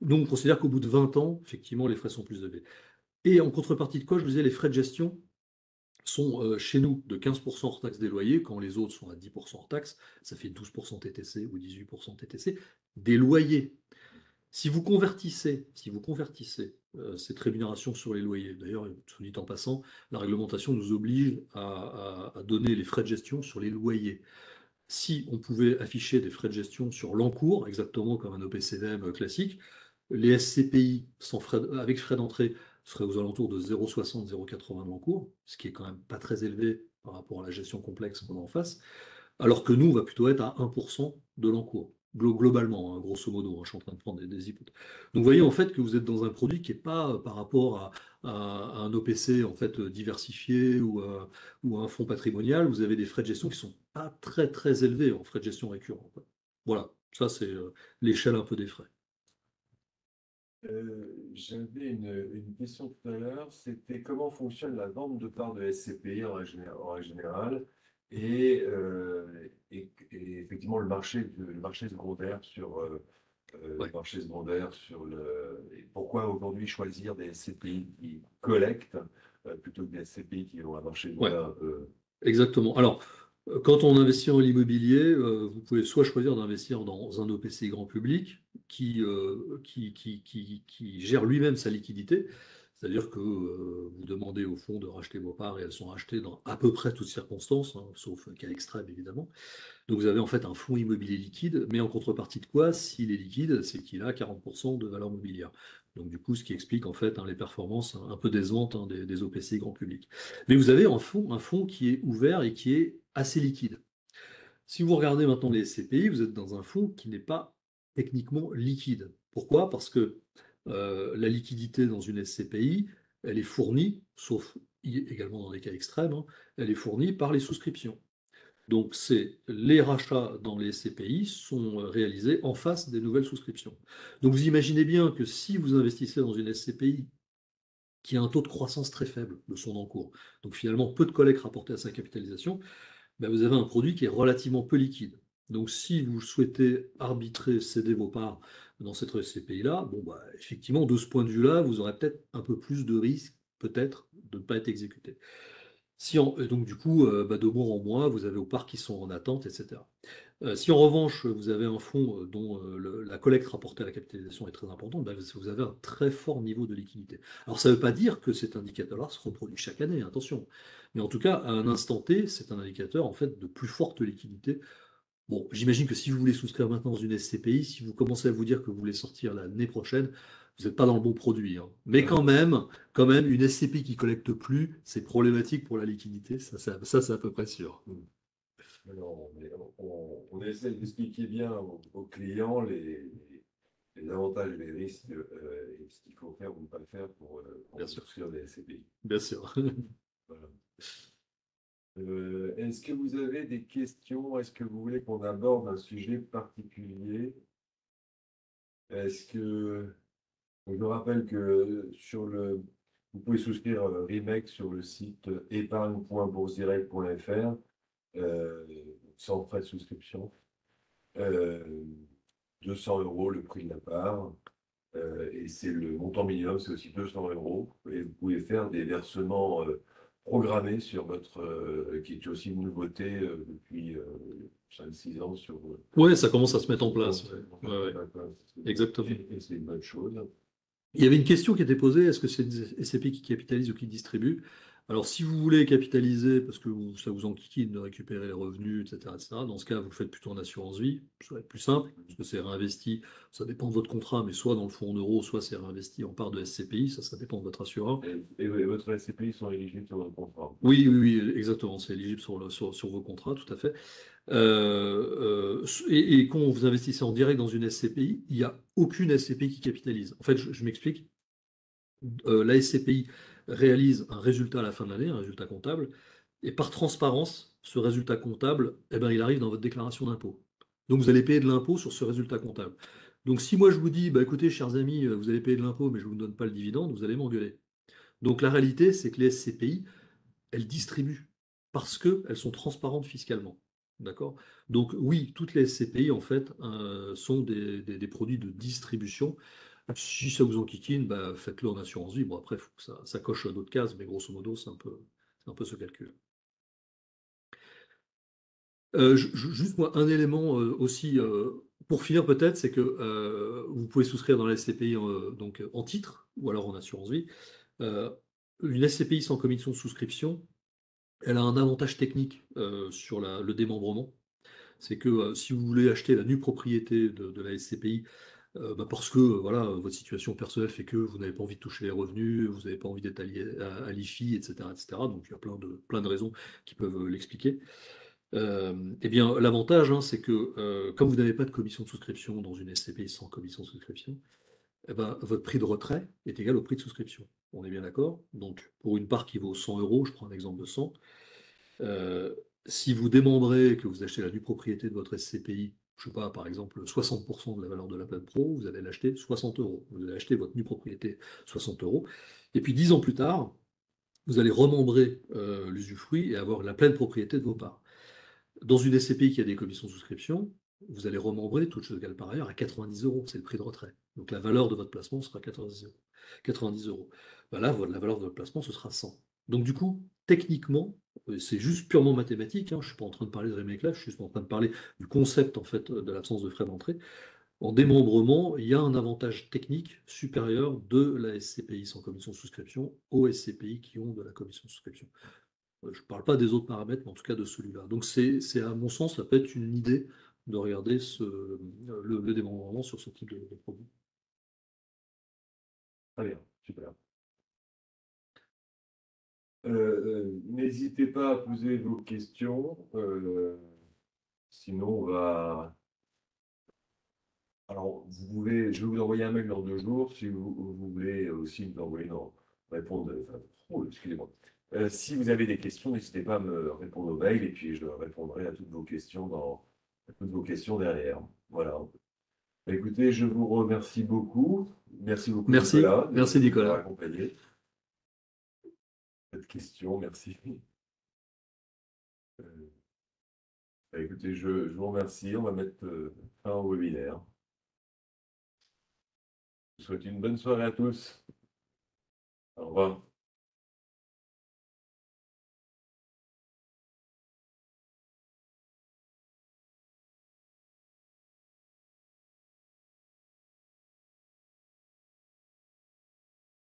Nous, on considère qu'au bout de 20 ans, effectivement, les frais sont plus élevés. Et en contrepartie de quoi, je vous disais, les frais de gestion sont chez nous de 15% hors taxe des loyers, quand les autres sont à 10% hors taxe. Ça fait 12% TTC ou 18% TTC des loyers. Si vous convertissez cette rémunération sur les loyers, d'ailleurs, tout dit en passant, la réglementation nous oblige à donner les frais de gestion sur les loyers. Si on pouvait afficher des frais de gestion sur l'encours, exactement comme un OPCVM classique, les SCPI avec frais d'entrée seraient aux alentours de 0,60, 0,80 de l'encours, ce qui est quand même pas très élevé par rapport à la gestion complexe qu'on a en face. Alors que nous, on va plutôt être à 1% de l'encours, globalement, hein, grosso modo, hein, je suis en train de prendre des hypothèses. Donc vous voyez en fait que vous êtes dans un produit qui n'est pas par rapport à un OPC en fait diversifié ou à un fonds patrimonial, vous avez des frais de gestion qui ne sont pas très très élevés en frais de gestion récurrents, quoi. Voilà, ça c'est l'échelle un peu des frais. j'avais une question tout à l'heure, c'était comment fonctionne la vente de parts de SCPI en règle générale et effectivement le marché secondaire sur le Ouais. marché secondaire sur et pourquoi aujourd'hui choisir des SCPI qui collectent plutôt que des SCPI qui ont un marché Ouais. secondaire un peu. Exactement. Alors, quand on investit en immobilier, vous pouvez soit choisir d'investir dans un OPC grand public qui gère lui-même sa liquidité, c'est-à-dire que vous demandez au fonds de racheter vos parts et elles sont rachetées dans à peu près toutes circonstances, hein, sauf cas extrême évidemment. Donc vous avez en fait un fonds immobilier liquide, mais en contrepartie de quoi, s'il est liquide, c'est qu'il a 40% de valeur mobilière. Donc du coup, ce qui explique en fait hein, les performances un peu décevantes hein, des OPC grand public. Mais vous avez un fonds qui est ouvert et qui est assez liquide. Si vous regardez maintenant les SCPI, vous êtes dans un fonds qui n'est pas techniquement liquide. Pourquoi? Parce que la liquidité dans une SCPI, elle est fournie, sauf également dans des cas extrêmes, hein, elle est fournie par les souscriptions. Donc, les rachats dans les SCPI sont réalisés en face des nouvelles souscriptions. Donc, vous imaginez bien que si vous investissez dans une SCPI qui a un taux de croissance très faible de son encours, donc finalement peu de collecte rapportée à sa capitalisation, ben vous avez un produit qui est relativement peu liquide. Donc, si vous souhaitez arbitrer, céder vos parts dans cette SCPI-là, bon, bah, effectivement, de ce point de vue-là, vous aurez peut-être un peu plus de risques, peut-être, de ne pas être exécuté. Et donc, du coup, bah, de mois en mois, vous avez vos parts qui sont en attente, etc. Si en revanche, vous avez un fonds dont la collecte rapportée à la capitalisation est très importante, bah, vous avez un très fort niveau de liquidité. Alors, ça ne veut pas dire que cet indicateur-là se reproduit chaque année, attention. Mais en tout cas, à un instant T, c'est un indicateur en fait de plus forte liquidité. Bon, j'imagine que si vous voulez souscrire maintenant dans une SCPI, si vous commencez à vous dire que vous voulez sortir l'année prochaine, vous n'êtes pas dans le bon produit, hein. Mais quand même, une SCPI qui collecte plus, c'est problématique pour la liquidité. Ça, c'est à peu près sûr. Non, mais on essaie d'expliquer bien aux clients les avantages et les risques et ce qu'il faut faire ou ne pas faire pour Bien sûr, souscrire des SCPI. bien sûr. Voilà. Est-ce que vous avez des questions? Est-ce que vous voulez qu'on aborde un sujet particulier? Est-ce que je rappelle que vous pouvez souscrire Remake sur le site épargne.boursedirect.fr sans frais de souscription. Euh, 200 euros le prix de la part. Et c'est le montant minimum, c'est aussi 200 euros. Et vous pouvez faire des versements programmés sur qui est aussi une nouveauté depuis 5-6 ans sur. Ouais, ça commence à se mettre en Sur- place. Ouais. Ouais, ouais. Exactement. Et c'est une bonne chose. Il y avait une question qui était posée, est-ce que c'est des SCPI qui capitalisent ou qui distribuent? Alors, si vous voulez capitaliser, parce que ça vous enquiquine de récupérer les revenus, etc., dans ce cas, vous le faites plutôt en assurance vie, ça va être plus simple, parce que c'est réinvesti, ça dépend de votre contrat, mais soit dans le fonds en euros, soit c'est réinvesti en part de SCPI, ça dépend de votre assureur. Et votre SCPI sont éligibles sur votre contrat. Oui, oui, oui, exactement, c'est éligible sur vos contrats, tout à fait. Et quand vous investissez en direct dans une SCPI, il n'y a aucune SCPI qui capitalise. En fait, je m'explique. La SCPI réalise un résultat à la fin de l'année, un résultat comptable, et par transparence, ce résultat comptable, eh ben, il arrive dans votre déclaration d'impôt. Donc vous allez payer de l'impôt sur ce résultat comptable. Donc si moi je vous dis, bah, écoutez, chers amis, vous allez payer de l'impôt, mais je ne vous donne pas le dividende, vous allez m'engueuler. Donc la réalité, c'est que les SCPI, elles distribuent parce qu'elles sont transparentes fiscalement. D'accord? Donc oui, toutes les SCPI, en fait, sont des produits de distribution. Si ça vous enquiquine, bah, faites-le en assurance vie. Bon, après, faut que ça coche d'autres cases, mais grosso modo, c'est un peu ce calcul. Juste moi, un élément aussi, pour finir peut-être, c'est que vous pouvez souscrire dans la SCPI donc, en titre ou alors en assurance vie. Euh, une SCPI sans commission de souscription, elle a un avantage technique sur le démembrement. C'est que si vous voulez acheter la nue propriété de la SCPI, bah, parce que voilà, votre situation personnelle fait que vous n'avez pas envie de toucher les revenus, vous n'avez pas envie d'être allié à l'IFI, etc., etc. Donc il y a plein de raisons qui peuvent l'expliquer. Eh bien, l'avantage, hein, c'est que comme vous n'avez pas de commission de souscription dans une SCPI sans commission de souscription, eh ben, votre prix de retrait est égal au prix de souscription. On est bien d'accord? Donc, pour une part qui vaut 100 euros, je prends un exemple de 100, euh, si vous démembrez que vous achetez la nue propriété de votre SCPI, je ne sais pas, par exemple, 60% de la valeur de la plaque pro, vous allez l'acheter 60 euros. Vous allez acheter votre nue propriété 60 euros. Et puis 10 ans plus tard, vous allez remembrer l'usufruit et avoir la pleine propriété de vos parts. Dans une SCPI qui a des commissions de souscription, vous allez remembrer, toute chose égale par ailleurs, à 90 euros. C'est le prix de retrait. Donc la valeur de votre placement sera 90 euros. 90 euros. Ben là, la valeur de votre placement, ce sera 100. Donc du coup, techniquement, c'est juste purement mathématique, hein, je ne suis pas en train de parler de remake là, je suis juste en train de parler du concept en fait de l'absence de frais d'entrée. En démembrement, il y a un avantage technique supérieur de la SCPI sans commission de souscription aux SCPI qui ont de la commission de souscription. Je ne parle pas des autres paramètres, mais en tout cas de celui-là. Donc à mon sens, ça peut être une idée de regarder le démembrement sur ce type de produit. Très bien, super. N'hésitez pas à poser vos questions. Sinon, on va. Alors, je vais vous envoyer un mail dans 2 jours. Si vous voulez aussi nous envoyer, non, répondre. Enfin, oh, excusez-moi. Si vous avez des questions, n'hésitez pas à me répondre au mail et puis je répondrai à toutes vos questions à toutes vos questions derrière. Voilà. Écoutez, je vous remercie beaucoup. Merci beaucoup, Merci, Nicolas, merci de m'avoir Nicolas. accompagné. Cette question, merci. Euh, Bah, écoutez, je vous remercie. On va mettre fin au webinaire. Je vous souhaite une bonne soirée à tous. Au revoir.